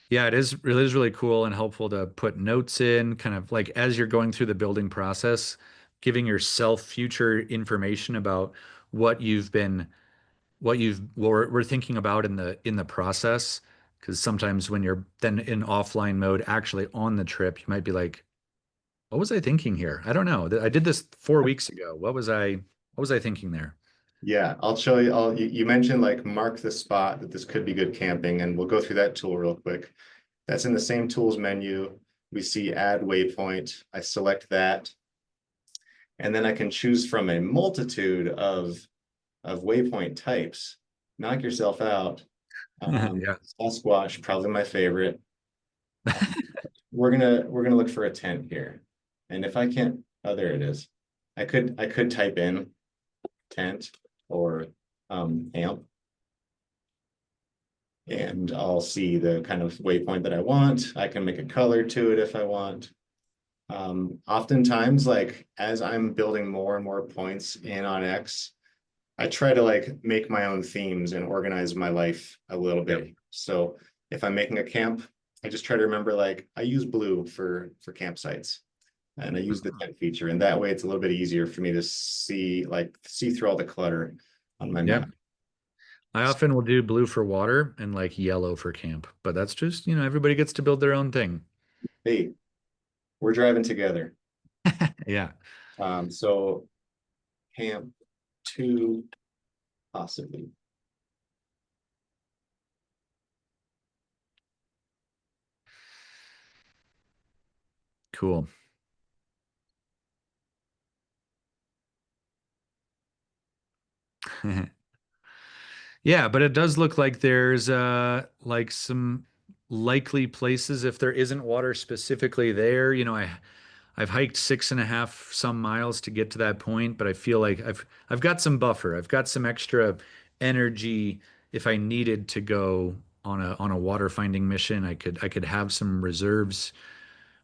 Yeah, it is really cool and helpful to put notes in, kind of like as you're going through the building process, giving yourself future information about what you've been, we're thinking about in the process. Because sometimes when you're then in offline mode, actually on the trip, you might be like, what was I thinking here? I don't know. I did this 4 weeks ago. What was I thinking there? Yeah, I'll show you. You mentioned like mark the spot that this could be good camping, and we'll go through that tool real quick. That's in the same tools menu. We see add waypoint. I select that, and then I can choose from a multitude of waypoint types. Knock yourself out. Yeah. Sasquatch, probably my favorite. We're gonna look for a tent here, and if I can't, oh, there it is. I could type in tent or amp, and I'll see the kind of waypoint that I want. I can make a color to it if I want. Oftentimes, like as I'm building more and more points in on X, I try to like make my own themes and organize my life a little Yep. bit. So if I'm making a camp, I just try to remember like I use blue for campsites, and I use the tent feature, and that way it's a little bit easier for me to see through all the clutter on my Yep. map. I often will do blue for water and like yellow for camp, but that's just, everybody gets to build their own thing. Hey, we're driving together. Yeah. So camp 2 possibly. Cool. Yeah, but it does look like there's like some likely places if there isn't water specifically there. I've hiked 6.5 some miles to get to that point, but I feel like I've got some buffer. I've got some extra energy if I needed to go on a water finding mission. I could have some reserves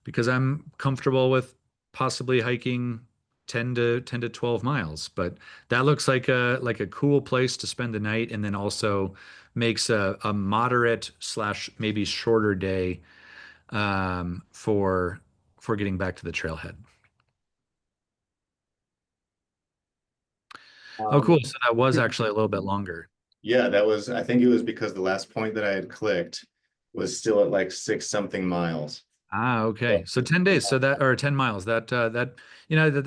because I'm comfortable with possibly hiking 10 to 12 miles. But that looks like a cool place to spend the night and then also makes a moderate slash maybe shorter day for getting back to the trailhead. Oh, cool. Um, So that was actually a little bit longer. yeah, that was, I think it was because the last point that I had clicked, was still at like 6 something miles. Ah, okay. So, So 10 days. So that, or 10 miles. That, that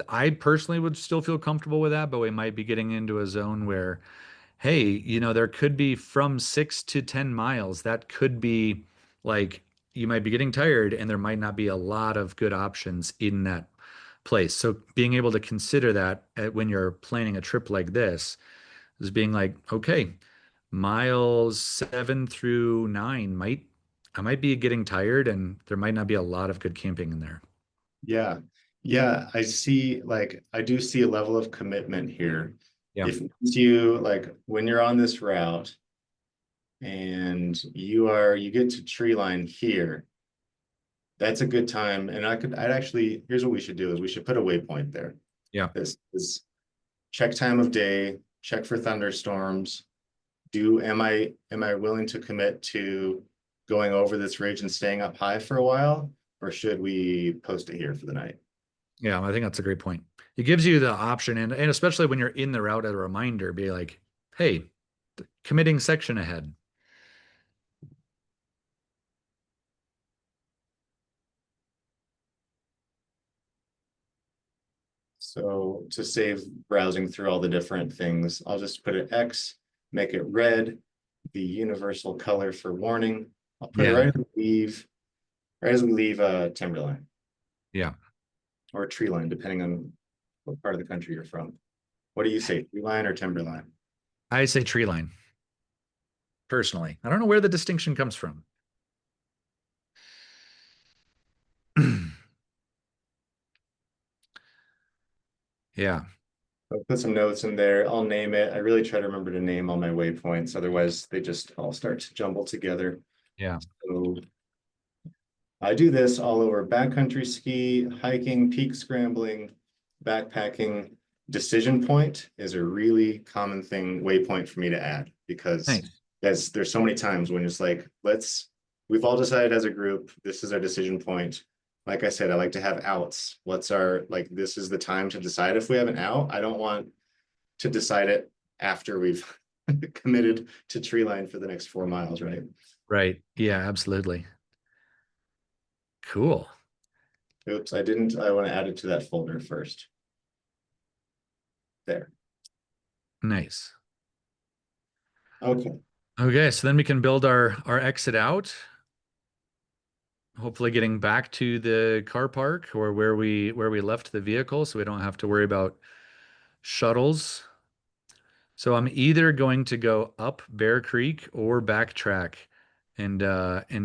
I personally would still feel comfortable with that, but we might be getting into a zone where, hey, there could be from 6 to 10 miles. That could be like you might be getting tired and there might not be a lot of good options in that place. So being able to consider that when you're planning a trip like this is being like, okay, miles 7 through 9 I might be getting tired and there might not be a lot of good camping in there. yeah. Yeah, I see, like, I do see a level of commitment here. Yeah. If you like when you're on this route and you get to tree line here, that's a good time. And I'd actually, here's what we should do is we should put a waypoint there. Yeah. This is check time of day, check for thunderstorms. Am I willing to commit to going over this ridge and staying up high for a while, or should we post it here for the night? Yeah, I think that's a great point. It gives you the option and especially when you're in the route, a reminder, be like, hey, committing section ahead. So to save browsing through all the different things, I'll just put an X, make it red, the universal color for warning. I'll put it Yeah. right as we leave timberline Yeah. or tree line, depending on what part of the country you're from. What do you say, tree line or timberline? I say tree line personally. I don't know where the distinction comes from. Yeah. I'll put some notes in there. I'll name it. I really try to remember to name all my waypoints. Otherwise, they just all start to jumble together. Yeah. So I do this all over backcountry ski, hiking, peak scrambling, backpacking. Decision point is a really common thing, waypoint for me to add because Nice. there's so many times when it's like, we've all decided as a group, this is our decision point. Like I said, I like to have outs. This is the time to decide if we have an out. I don't want to decide it after we've committed to tree line for the next 4 miles, right? Right. Yeah, absolutely. Cool. Oops, I didn't. I want to add it to that folder first. There. Nice. Okay. Okay, so then we can build our exit out. Hopefully getting back to the car park or where we left the vehicle so we don't have to worry about shuttles. So I'm either going to go up Bear Creek or backtrack and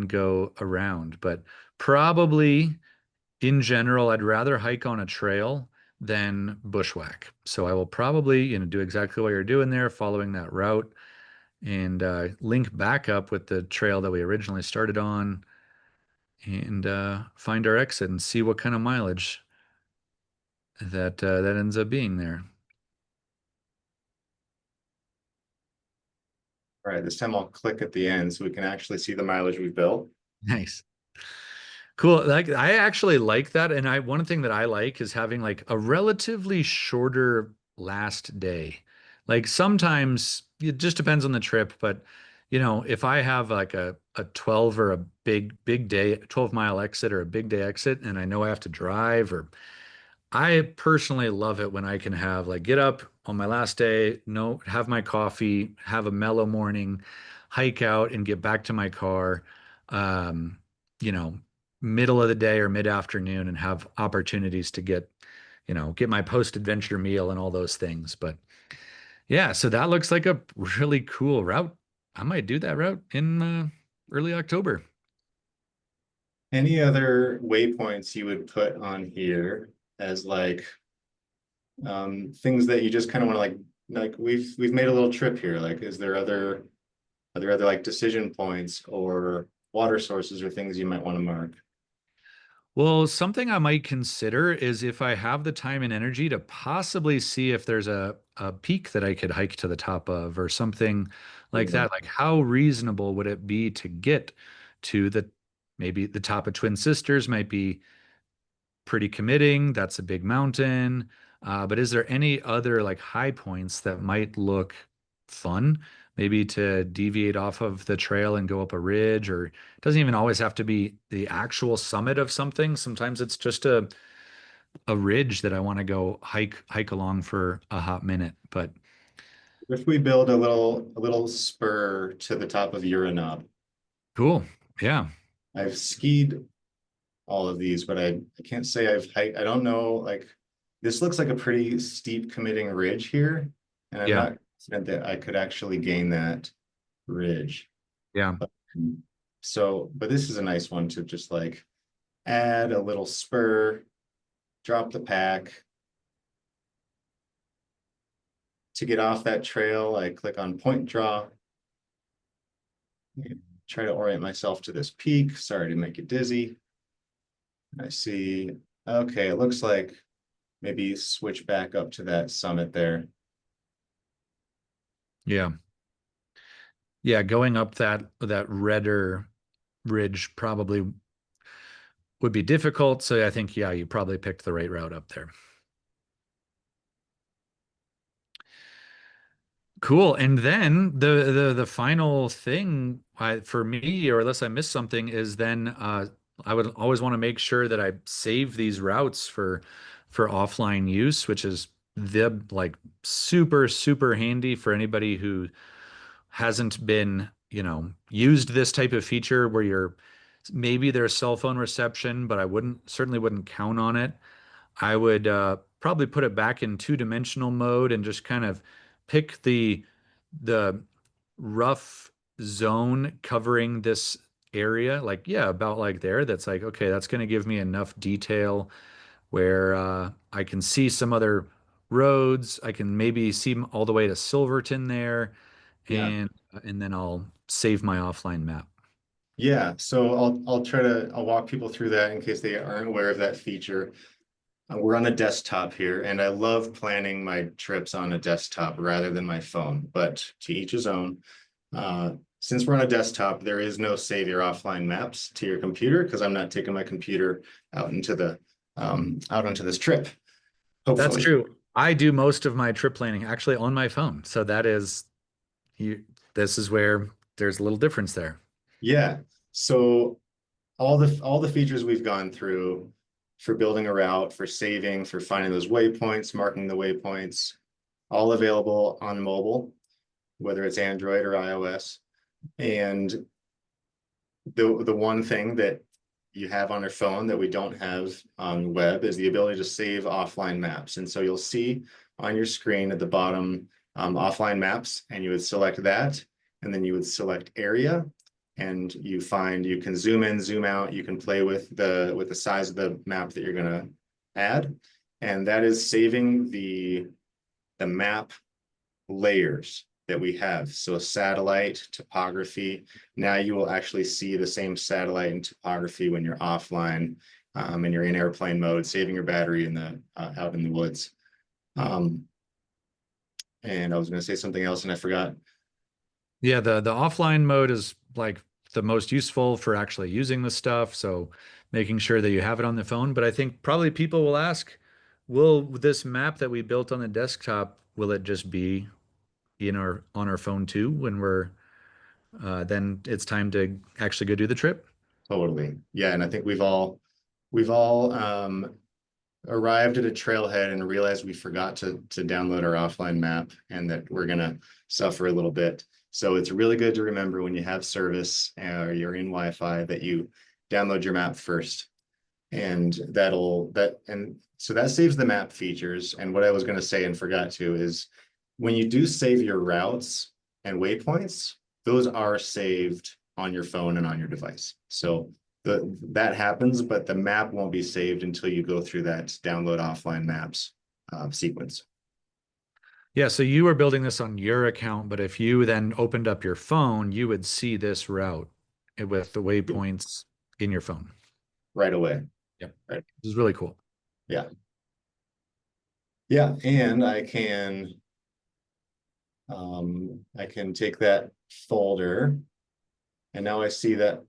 go around, but probably in general I'd rather hike on a trail than bushwhack. So I will probably, do exactly what you're doing there, following that route and link back up with the trail that we originally started on and find our exit and see what kind of mileage that ends up being there. All right. This time I'll click at the end so we can actually see the mileage we've built. Nice. Cool. Like I actually like that. And one thing that I like is having like a relatively shorter last day. Like sometimes it just depends on the trip, but if I have like a 12 or a big day, 12-mile exit or a big day exit, and I know I have to drive or I personally love it when I can have like get up on my last day, no, have my coffee, have a mellow morning, hike out and get back to my car, um, you know, middle of the day or mid-afternoon and have opportunities to get my post-adventure meal and all those things. But yeah, so that looks like a really cool route. I might do that route in early October. Any other waypoints you would put on here as like things that you just kind of want to like we've made a little trip here. Like, are there other like decision points or water sources or things you might want to mark? Well, something I might consider is if I have the time and energy to possibly see if there's a peak that I could hike to the top of or something like Yeah. that. Like how reasonable would it be to get to maybe the top of Twin Sisters might be pretty committing. That's a big mountain. But is there any other like high points that might look fun? maybe to deviate off of the trail and go up a ridge, or it doesn't even always have to be the actual summit of something. Sometimes it's just a ridge that I want to go hike along for a hot minute. But If we build a little spur to the top of Uranob, cool. Yeah. I've skied all of these, but I can't say I've hiked. I don't know, like this looks like a pretty steep committing ridge here, and I'm Yeah. not confident that I could actually gain that ridge. Yeah. So, but this is a nice one to just like add a little spur, drop the pack. To get off that trail, I click on point draw. Try to orient myself to this peak. Sorry to make you dizzy. I see, okay, it looks like maybe switch back up to that summit there. Yeah. Yeah. Going up that redder ridge probably would be difficult. So I think, yeah, you probably picked the right route up there. Cool. And then the final thing for me, or unless I missed something, is then I would always want to make sure that I save these routes for offline use, which is the like super handy for anybody who hasn't been, used this type of feature where you're maybe there's cell phone reception, but I certainly wouldn't count on it. I would probably put it back in two-dimensional mode and just kind of pick the rough zone covering this area, like yeah, about like there. That's like okay, that's going to give me enough detail where I can see some other roads. I can maybe see all the way to Silverton there, Yeah. and then I'll save my offline map. Yeah, so I'll walk people through that in case they aren't aware of that feature. We're on a desktop here, and I love planning my trips on a desktop rather than my phone, but to each his own. Since we're on a desktop, there is no save your offline maps to your computer because I'm not taking my computer out into the out onto this trip. That's Hopefully. true. I do most of my trip planning actually on my phone. So that is you this is where there's a little difference there. Yeah. So all the features we've gone through for building a route, for saving, for finding those waypoints, marking the waypoints, all available on mobile, whether it's Android or iOS. And the one thing that you have on your phone that we don't have on the web is the ability to save offline maps. And so you'll see on your screen at the bottom offline maps, and you would select that, and then you would select area, and you can zoom in, zoom out. You can play with the size of the map that you're going to add, and that is saving the map layers that we have. So satellite, topography. Now you will actually see the same satellite and topography when you're offline and you're in airplane mode, saving your battery in the out in the woods. And I was going to say something else and I forgot. Yeah, the offline mode is like the most useful for actually using the stuff. So making sure that you have it on the phone. But I think probably people will ask, will this map that we built on the desktop, will it just be in our on our phone too when we're then it's time to actually go do the trip? Totally. Yeah. And I think we've all arrived at a trailhead and realized we forgot to download our offline map and that we're going to suffer a little bit. So it's really good to remember when you have service or you're in Wi-Fi that you download your map first. And so that saves the map features. And what I was going to say and forgot to is when you do save your routes and waypoints, those are saved on your phone and on your device. So that happens, but the map won't be saved until you go through that download offline maps sequence. Yeah, so you were building this on your account, but if you then opened up your phone, you would see this route with the waypoints in your phone. Right away. Yep. Right. This is really cool. Yeah. Yeah. And I can take that folder and now I see that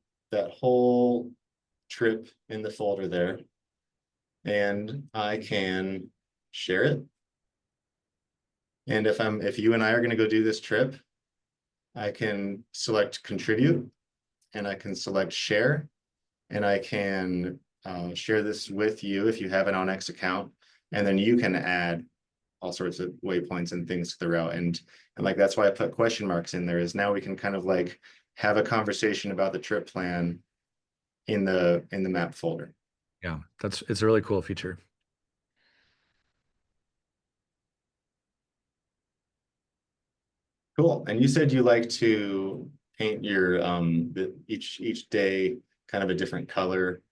whole trip in the folder there. And I can share it. And if you and I are going to go do this trip, I can select contribute, and I can select share, and I can share this with you if you have an OnX account, and then you can add all sorts of waypoints and things to the route. And like that's why I put question marks in there, is now we can kind of like have a conversation about the trip plan in the map folder. Yeah, it's a really cool feature. Cool. And you said you like to paint your each day kind of a different color.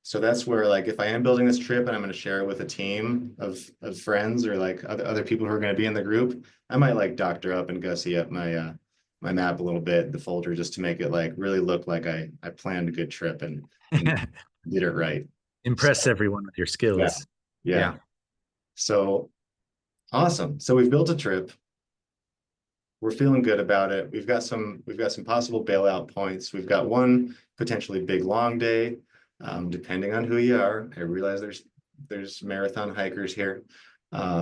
So that's where, like, if I am building this trip and I'm going to share it with a team of friends or like other people who are going to be in the group, I might like doctor up and gussy up my map a little bit, the folder, just to make it like really look like I planned a good trip and did it right. So Impress everyone with your yeah, skills. yeah. Yeah. So awesome. So we've built a trip. We're feeling good about it. We've got some possible bailout points. We've got one potentially big long day, depending on who you are. I realize there's marathon hikers here.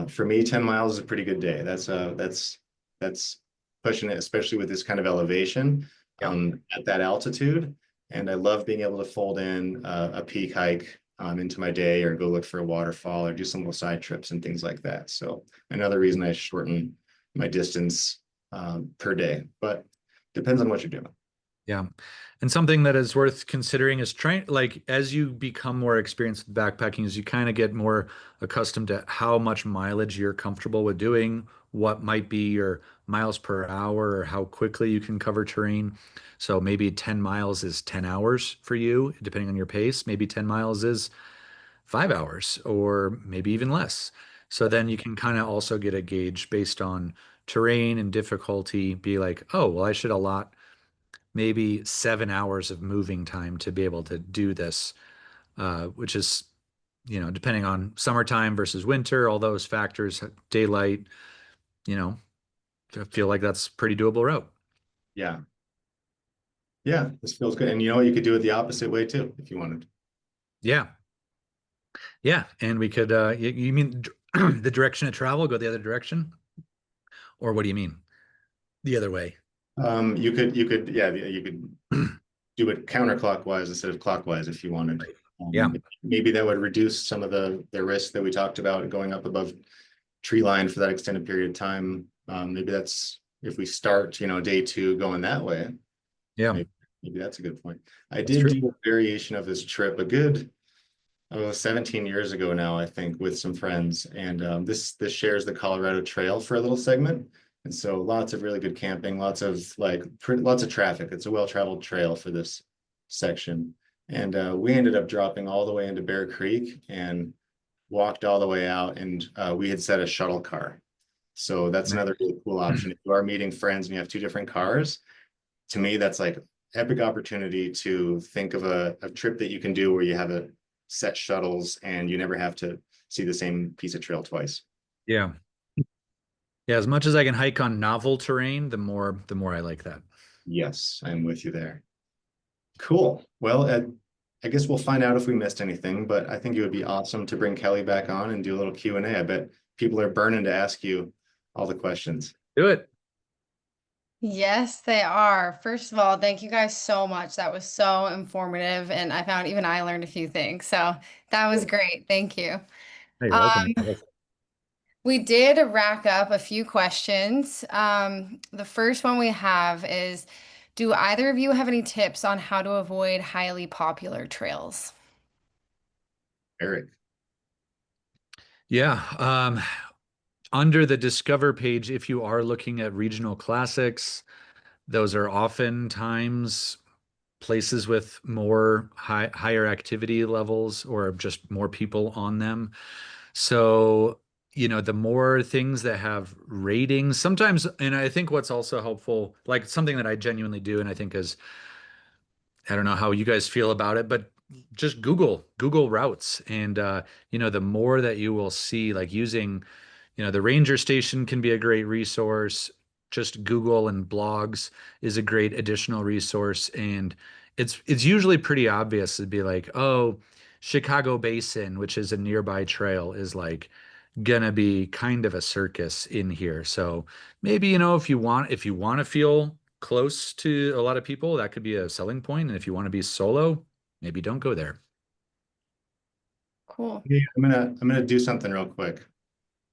For me, 10 miles is a pretty good day. That's pushing it, especially with this kind of elevation Yeah. at that altitude. And I love being able to fold in a peak hike into my day, or go look for a waterfall, or do some little side trips and things like that. So another reason I shorten my distance per day, but depends on what you're doing. Yeah. And something that is worth considering is trying, like, as you become more experienced with backpacking, is you kind of get more accustomed to how much mileage you're comfortable with doing, what might be your miles per hour, or how quickly you can cover terrain. So maybe 10 miles is 10 hours for you, depending on your pace. Maybe 10 miles is 5 hours, or maybe even less. So then you can kind of also get a gauge based on terrain and difficulty, be like, oh, well, I should allot maybe 7 hours of moving time to be able to do this, which is, depending on summertime versus winter, all those factors, daylight, you know, I feel like that's a pretty doable route. Yeah. Yeah, this feels good. And you know what? You could do it the opposite way too, if you wanted. Yeah. Yeah. And we could, you mean the direction of travel, go the other direction? Or what do you mean? The other way? Yeah, you could do it counterclockwise instead of clockwise if you wanted. Right. Yeah. Maybe that would reduce some of the risk that we talked about going up above tree line for that extended period of time. Maybe that's if we start, day two going that way. Yeah. Maybe that's a good point. I That's did true. do a variation of this trip a good 17 years ago now, I think, with some friends. And this shares the Colorado Trail for a little segment. And so lots of really good camping, lots of lots of traffic. It's a well-traveled trail for this section. And we ended up dropping all the way into Bear Creek and walked all the way out. And we had set a shuttle car. So that's another really cool option. If you are meeting friends and you have two different cars, to me, that's like epic opportunity to think of a trip that you can do where you have a set shuttles and you never have to see the same piece of trail twice. Yeah. Yeah. As much as I can hike on novel terrain, the more I like that. Yes, I'm with you there. Cool. Well, I guess we'll find out if we missed anything, but I think it would be awesome to bring Kelly back on and do a little Q&A. I bet people are burning to ask you all the questions. Do it. Yes, they are. First of all, thank you guys so much. That was so informative, and I found even I learned a few things. So that was great. Thank you. Hey, you're welcome. Um, we did rack up a few questions. The first one we have is, do either of you have any tips on how to avoid highly popular trails? Eric. Yeah. Under the Discover page, if you are looking at regional classics, those are oftentimes places with more higher activity levels or just more people on them. So, the more things that have ratings, sometimes, and I think what's also helpful, like something that I genuinely do, and I think is, I don't know how you guys feel about it, but just Google routes. And, the more that you will see, like using, the ranger station can be a great resource. Just Google and blogs is a great additional resource. And it's usually pretty obvious to be like, oh, Chicago Basin, which is a nearby trail, is like gonna be kind of a circus in here. So maybe, if you want to feel close to a lot of people, that could be a selling point. And if you want to be solo, maybe don't go there. Cool. Yeah, I'm gonna do something real quick.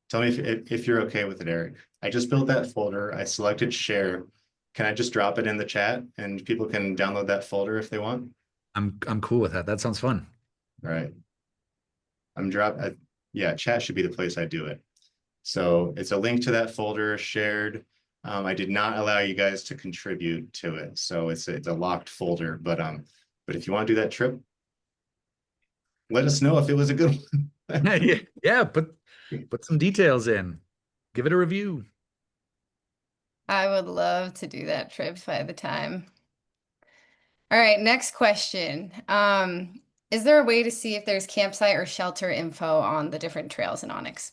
Tell me if you're okay with it, Eric. I just built that folder. I selected share. Can I just drop it in the chat and people can download that folder if they want? I'm cool with that. That sounds fun. All right. Yeah, chat should be the place I do it. So it's a link to that folder shared. I did not allow you guys to contribute to it. So it's a locked folder, but if you want to do that trip, let us know if it was a good one. Yeah, yeah, put some details in. Give it a review. I would love to do that trip if I had the time. All right, next question. Is there a way to see if there's campsite or shelter info on the different trails in Onyx?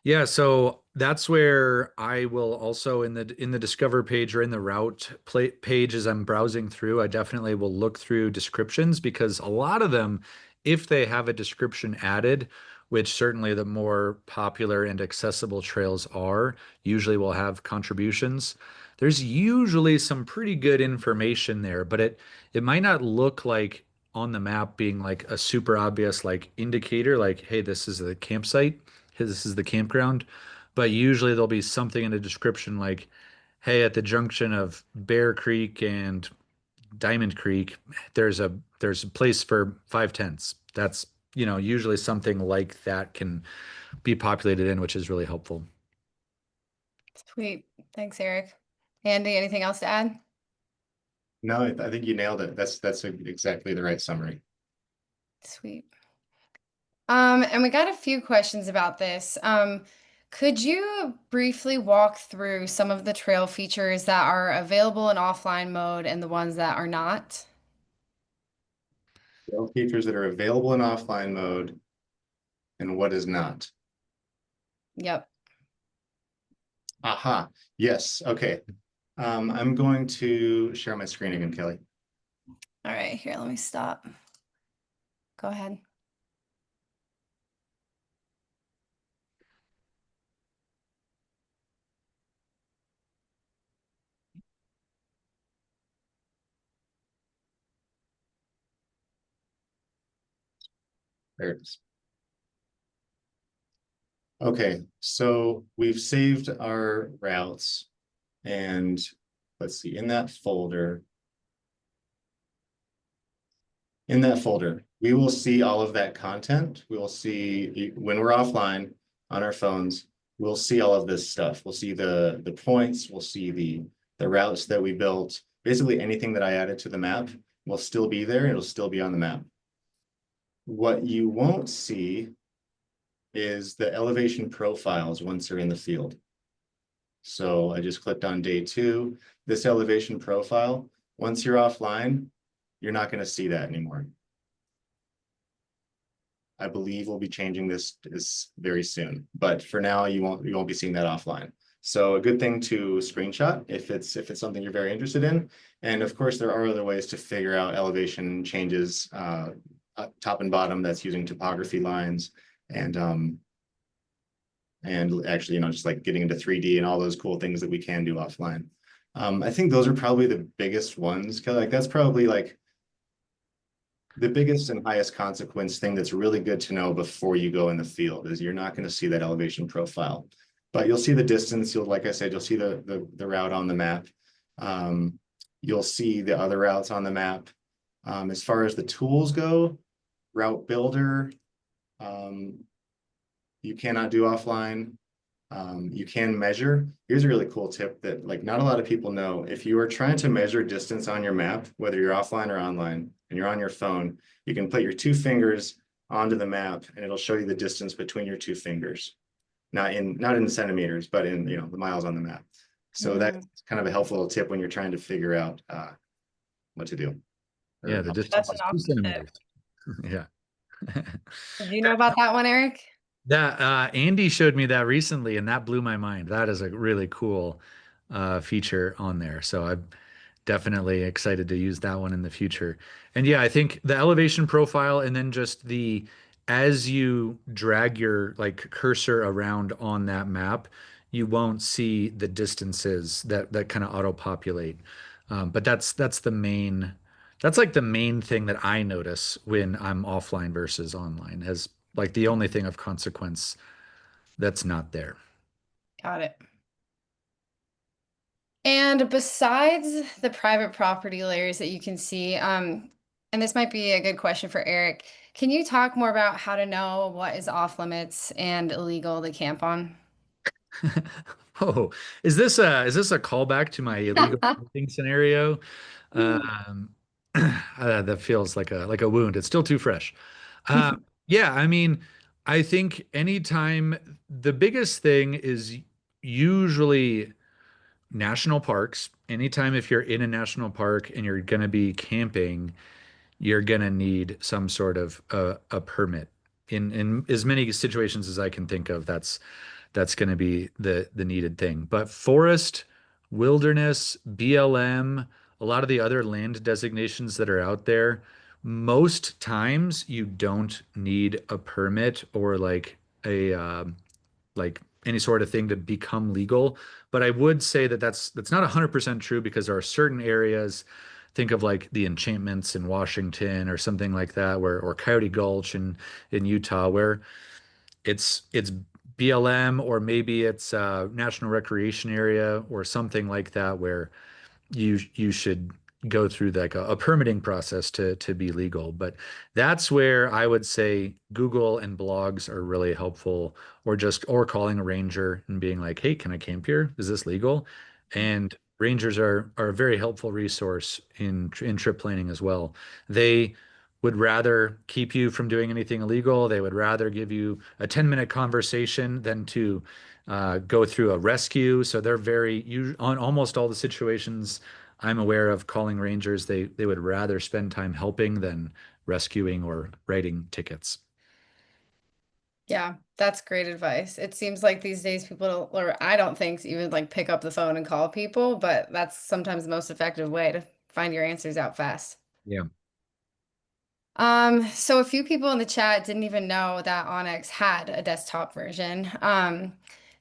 Yeah, so that's where I will also in the discover page or in the page as I'm browsing through, I definitely will look through descriptions because a lot of them, if they have a description added, which certainly the more popular and accessible trails are, usually will have contributions. There's usually some pretty good information there, but it might not look like on the map being like a super obvious like indicator, like, hey, this is the campsite. Hey, this is the campground. But usually there'll be something in the description like, hey, at the junction of Bear Creek and Diamond Creek, there's a place for 5 tents. That's, usually something like that can be populated in, which is really helpful. Sweet. Thanks, Eric. Andy, anything else to add? No, I think you nailed it. That's exactly the right summary. Sweet. And we got a few questions about this. Could you briefly walk through some of the trail features that are available in offline mode and the ones that are not? Features that are available in offline mode and what is not. Yep. Aha. Yes. Okay. I'm going to share my screen again, Kelly. All right, here, let me stop. Go ahead. There it is. Okay, so we've saved our routes and let's see, in that folder, we will see all of that content. We will see when we're offline on our phones, we'll see all of this stuff. We'll see the points, we'll see the routes that we built. Basically anything that I added to the map will still be there. It'll still be on the map. What you won't see is the elevation profiles once they're in the field. So I just clicked on day 2. This elevation profile, once you're offline, you're not going to see that anymore. I believe we'll be changing this very soon, but for now you won't be seeing that offline. So a good thing to screenshot if it's something you're very interested in. And of course, there are other ways to figure out elevation changes, top and bottom. That's using topography lines and actually, just like getting into 3D and all those cool things that we can do offline. I think those are probably the biggest ones. Like that's probably like the biggest and highest consequence thing that's really good to know before you go in the field is you're not going to see that elevation profile, but you'll see the distance. Like I said, you'll see the route on the map. You'll see the other routes on the map. As far as the tools go, route builder, you cannot do offline. You can measure. Here's a really cool tip that like not a lot of people know. If you are trying to measure distance on your map, whether you're offline or online, and you're on your phone, you can put your 2 fingers onto the map and it'll show you the distance between your 2 fingers. Not in centimeters, but in the miles on the map. So that's kind of a helpful little tip when you're trying to figure out what to do. Yeah, the distance That's an is two awesome tip. centimeters. Yeah. Did you know about that one, Eric? That Andy showed me that recently, and that blew my mind. That is a really cool feature on there. So I'm definitely excited to use that one in the future. And yeah, I think the elevation profile and then just as you drag your like cursor around on that map, you won't see the distances that kind of auto-populate. But that's the main that's like the main thing that I notice when I'm offline versus online as like the only thing of consequence that's not there. Got it. And besides the private property layers that you can see, and this might be a good question for Eric, can you talk more about how to know what is off limits and illegal to camp on? Oh, is this a callback to my illegal camping scenario? Um, that feels like a wound. It's still too fresh. Uh, yeah, I mean, I think anytime the biggest thing is usually national parks. Anytime if you're in a national park and you're going to be camping, you're going to need some sort of a permit. In as many situations as I can think of, that's going to be the needed thing. But forest, wilderness, BLM, a lot of the other land designations that are out there, most times you don't need a permit or like any sort of thing to become legal. But I would say that that's not 100% true because there are certain areas, think of like the enchantments in Washington or something like that, where or Coyote Gulch in Utah, where it's BLM or maybe it's a national recreation area or something like that where you should go through like a permitting process to be legal. But that's where I would say Google and blogs are really helpful, or just or calling a ranger and being like, "Hey, can I camp here? Is this legal?" And rangers are a very helpful resource in trip planning as well. They would rather keep you from doing anything illegal. They would rather give you a 10-minute conversation than to go through a rescue. So they're very you on almost all the situations I'm aware of calling rangers. They would rather spend time helping than rescuing or writing tickets. Yeah, that's great advice. It seems like these days people don't, or I don't think even like pick up the phone and call people, but that's sometimes the most effective way to find your answers out fast. Yeah. So a few people in the chat didn't even know that Onyx had a desktop version.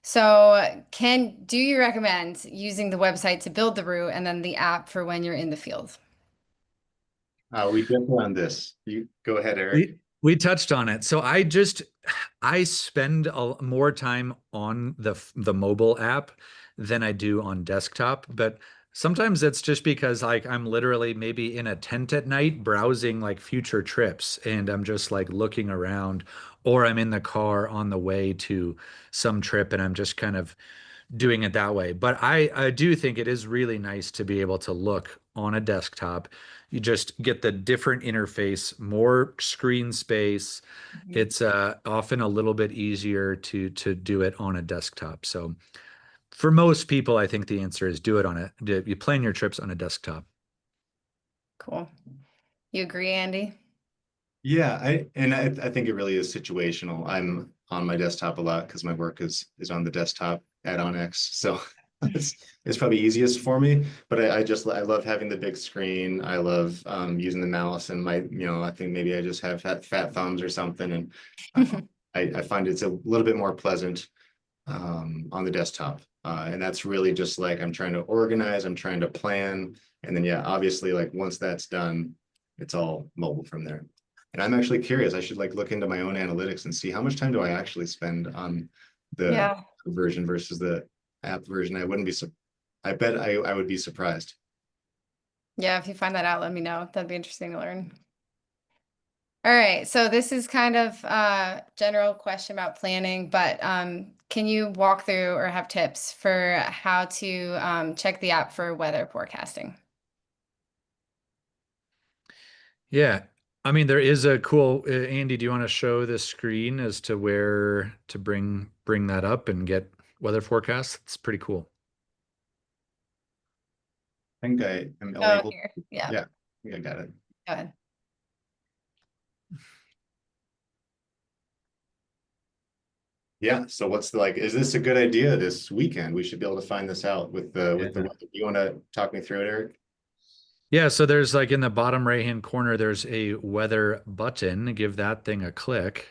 So do you recommend using the website to build the route and then the app for when you're in the field? We differ on this. You go ahead, Eric. We touched on it. So I spend more time on the mobile app than I do on desktop, but sometimes it's just because like I'm literally maybe in a tent at night browsing like future trips and I'm just like looking around, or I'm in the car on the way to some trip and I'm just kind of doing it that way. But I do think it is really nice to be able to look on a desktop. You just get the different interface, more screen space. Mhm. It's often a little bit easier to do it on a desktop. So for most people, I think the answer is do it on you plan your trips on a desktop. Cool. You agree, Andy? Yeah, I think it really is situational. I'm on my desktop a lot because my work is on the desktop at Onyx, so it's probably easiest for me. But I love having the big screen. I love using the mouse and I think maybe I just have fat thumbs or something, and I find it's a little bit more pleasant on the desktop. And that's really just like I'm trying to organize, I'm trying to plan, and then yeah, obviously like once that's done, it's all mobile from there. And I'm actually curious. I should like look into my own analytics and see how much time do I actually spend on the Yeah. version versus the app version. I wouldn't be, I bet I would be surprised. Yeah, if you find that out, let me know. That'd be interesting to learn. All right, so this is kind of a general question about planning, but can you walk through or have tips for how to check the app for weather forecasting? Yeah. I mean, there is a cool, Andy, do you want to show the screen as to where to bring that up and get weather forecasts? It's pretty cool. I think I am Oh, able. here. Yeah, Yeah, I think I got it. go ahead. Yeah. So what's the like, is this a good idea this weekend? We should be able to find this out with the Yeah. weather. Do you want to talk me through it, Eric? Yeah, so there's like in the bottom right hand corner, there's a weather button. Give that thing a click.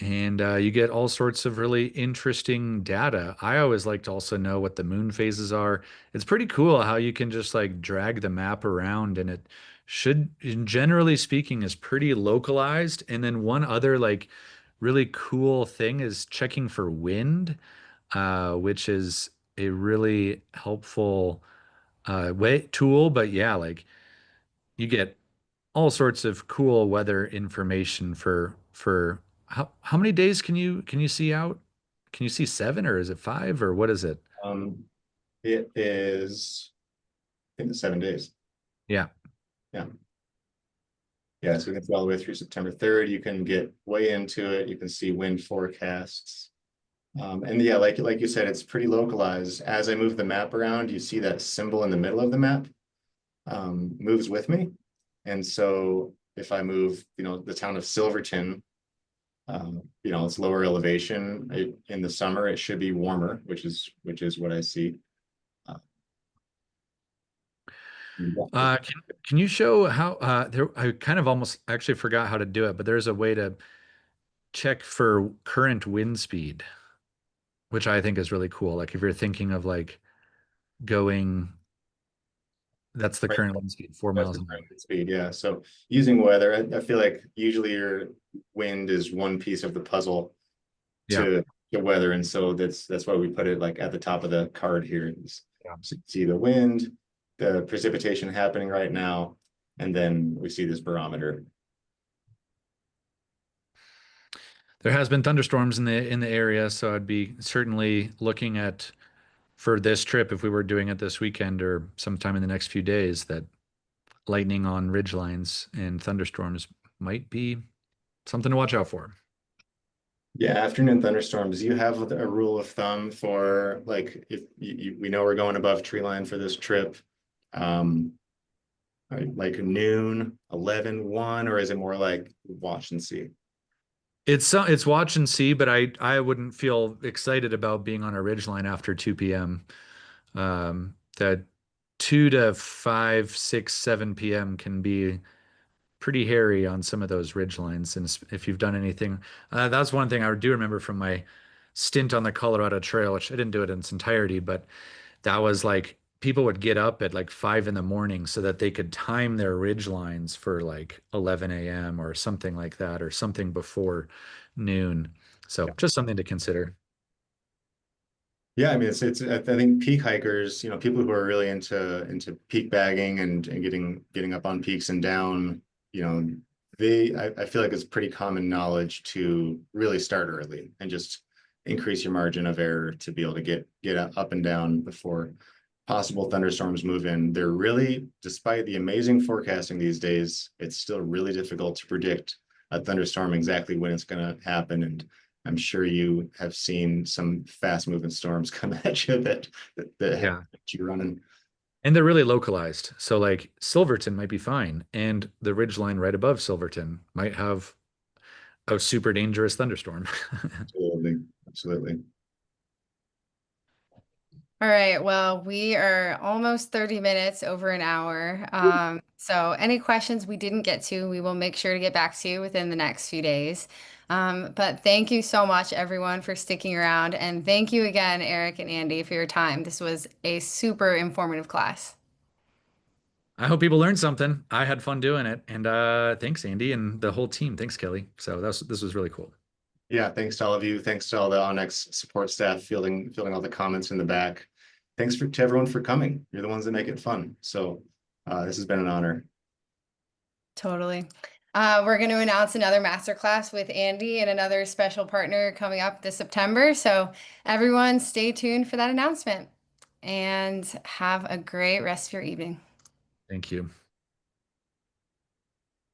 and you get all sorts of really interesting data. I always like to also know what the moon phases are. It's pretty cool how you can just like drag the map around, and it should, generally speaking, is pretty localized. And then one other like really cool thing is checking for wind, which is a really helpful way tool. But yeah, like you get all sorts of cool weather information for how many days can you see out? Can you see 7 or is it 5 or what is it? Um, it is, I think it's 7 days. Yeah. Yeah. Yeah, so you can see all the way through September 3rd. You can get way into it. You can see wind forecasts. And yeah, like you said, it's pretty localized. As I move the map around, you see that symbol in the middle of the map moves with me. And so if I move, the town of Silverton, it's lower elevation. In the summer, it should be warmer, which is what I see. Uh, yeah. Can you show how there I kind of almost actually forgot how to do it, but there's a way to check for current wind speed, which I think is really cool. Like if you're thinking of like going, that's the Right. current wind speed, 4 That's miles the an hour. current speed. Yeah. So using weather, I feel like usually your wind is one piece of the puzzle Yeah. to the weather, and so that's why we put it like at the top of the card here. Yeah. So you see the wind, the precipitation happening right now, and then we see this barometer. There has been thunderstorms in the area, so I'd be certainly looking at for this trip if we were doing it this weekend or sometime in the next few days that lightning on ridge lines and thunderstorms might be something to watch out for. Yeah, afternoon thunderstorms. You have a rule of thumb for like if we know we're going above tree line for this trip, um, like noon, 11, 1, or is it more like watch and see? It's watch and see, but I wouldn't feel excited about being on a ridge line after 2 p.m. That 2 to 5, 6, 7 p.m. can be pretty hairy on some of those ridge lines. And if you've done anything, that's one thing I do remember from my stint on the Colorado Trail, which I didn't do it in its entirety, but that was like people would get up at like 5 in the morning so that they could time their ridge lines for like 11 a.m. or something like that, or something before noon. So just something to consider. Yeah, I mean it's I think peak hikers, people who are really into peak bagging and getting up on peaks and down, I feel like it's pretty common knowledge to really start early and just increase your margin of error to be able to get up and down before possible thunderstorms move in. They're really, despite the amazing forecasting these days, it's still really difficult to predict a thunderstorm exactly when it's going to happen. And I'm sure you have seen some fast moving storms come at you that have Yeah. you running. And they're really localized. So like Silverton might be fine, and the ridge line right above Silverton might have a super dangerous thunderstorm. Absolutely. Absolutely. All right, well, we are almost 30 minutes over an hour. So any questions we didn't get to, we will make sure to get back to you within the next few days. But thank you so much, everyone, for sticking around. And thank you again, Eric and Andy, for your time. This was a super informative class. I hope people learned something. I had fun doing it. And thanks, Andy, and the whole team. Thanks, Kelly. So this was really cool. Yeah, thanks to all of you. Thanks to all the Onyx support staff fielding all the comments in the back. Thanks to everyone for coming. You're the ones that make it fun. So this has been an honor. Totally. We're going to announce another masterclass with Andy and another special partner coming up this September. So everyone stay tuned for that announcement and have a great rest of your evening. Thank you.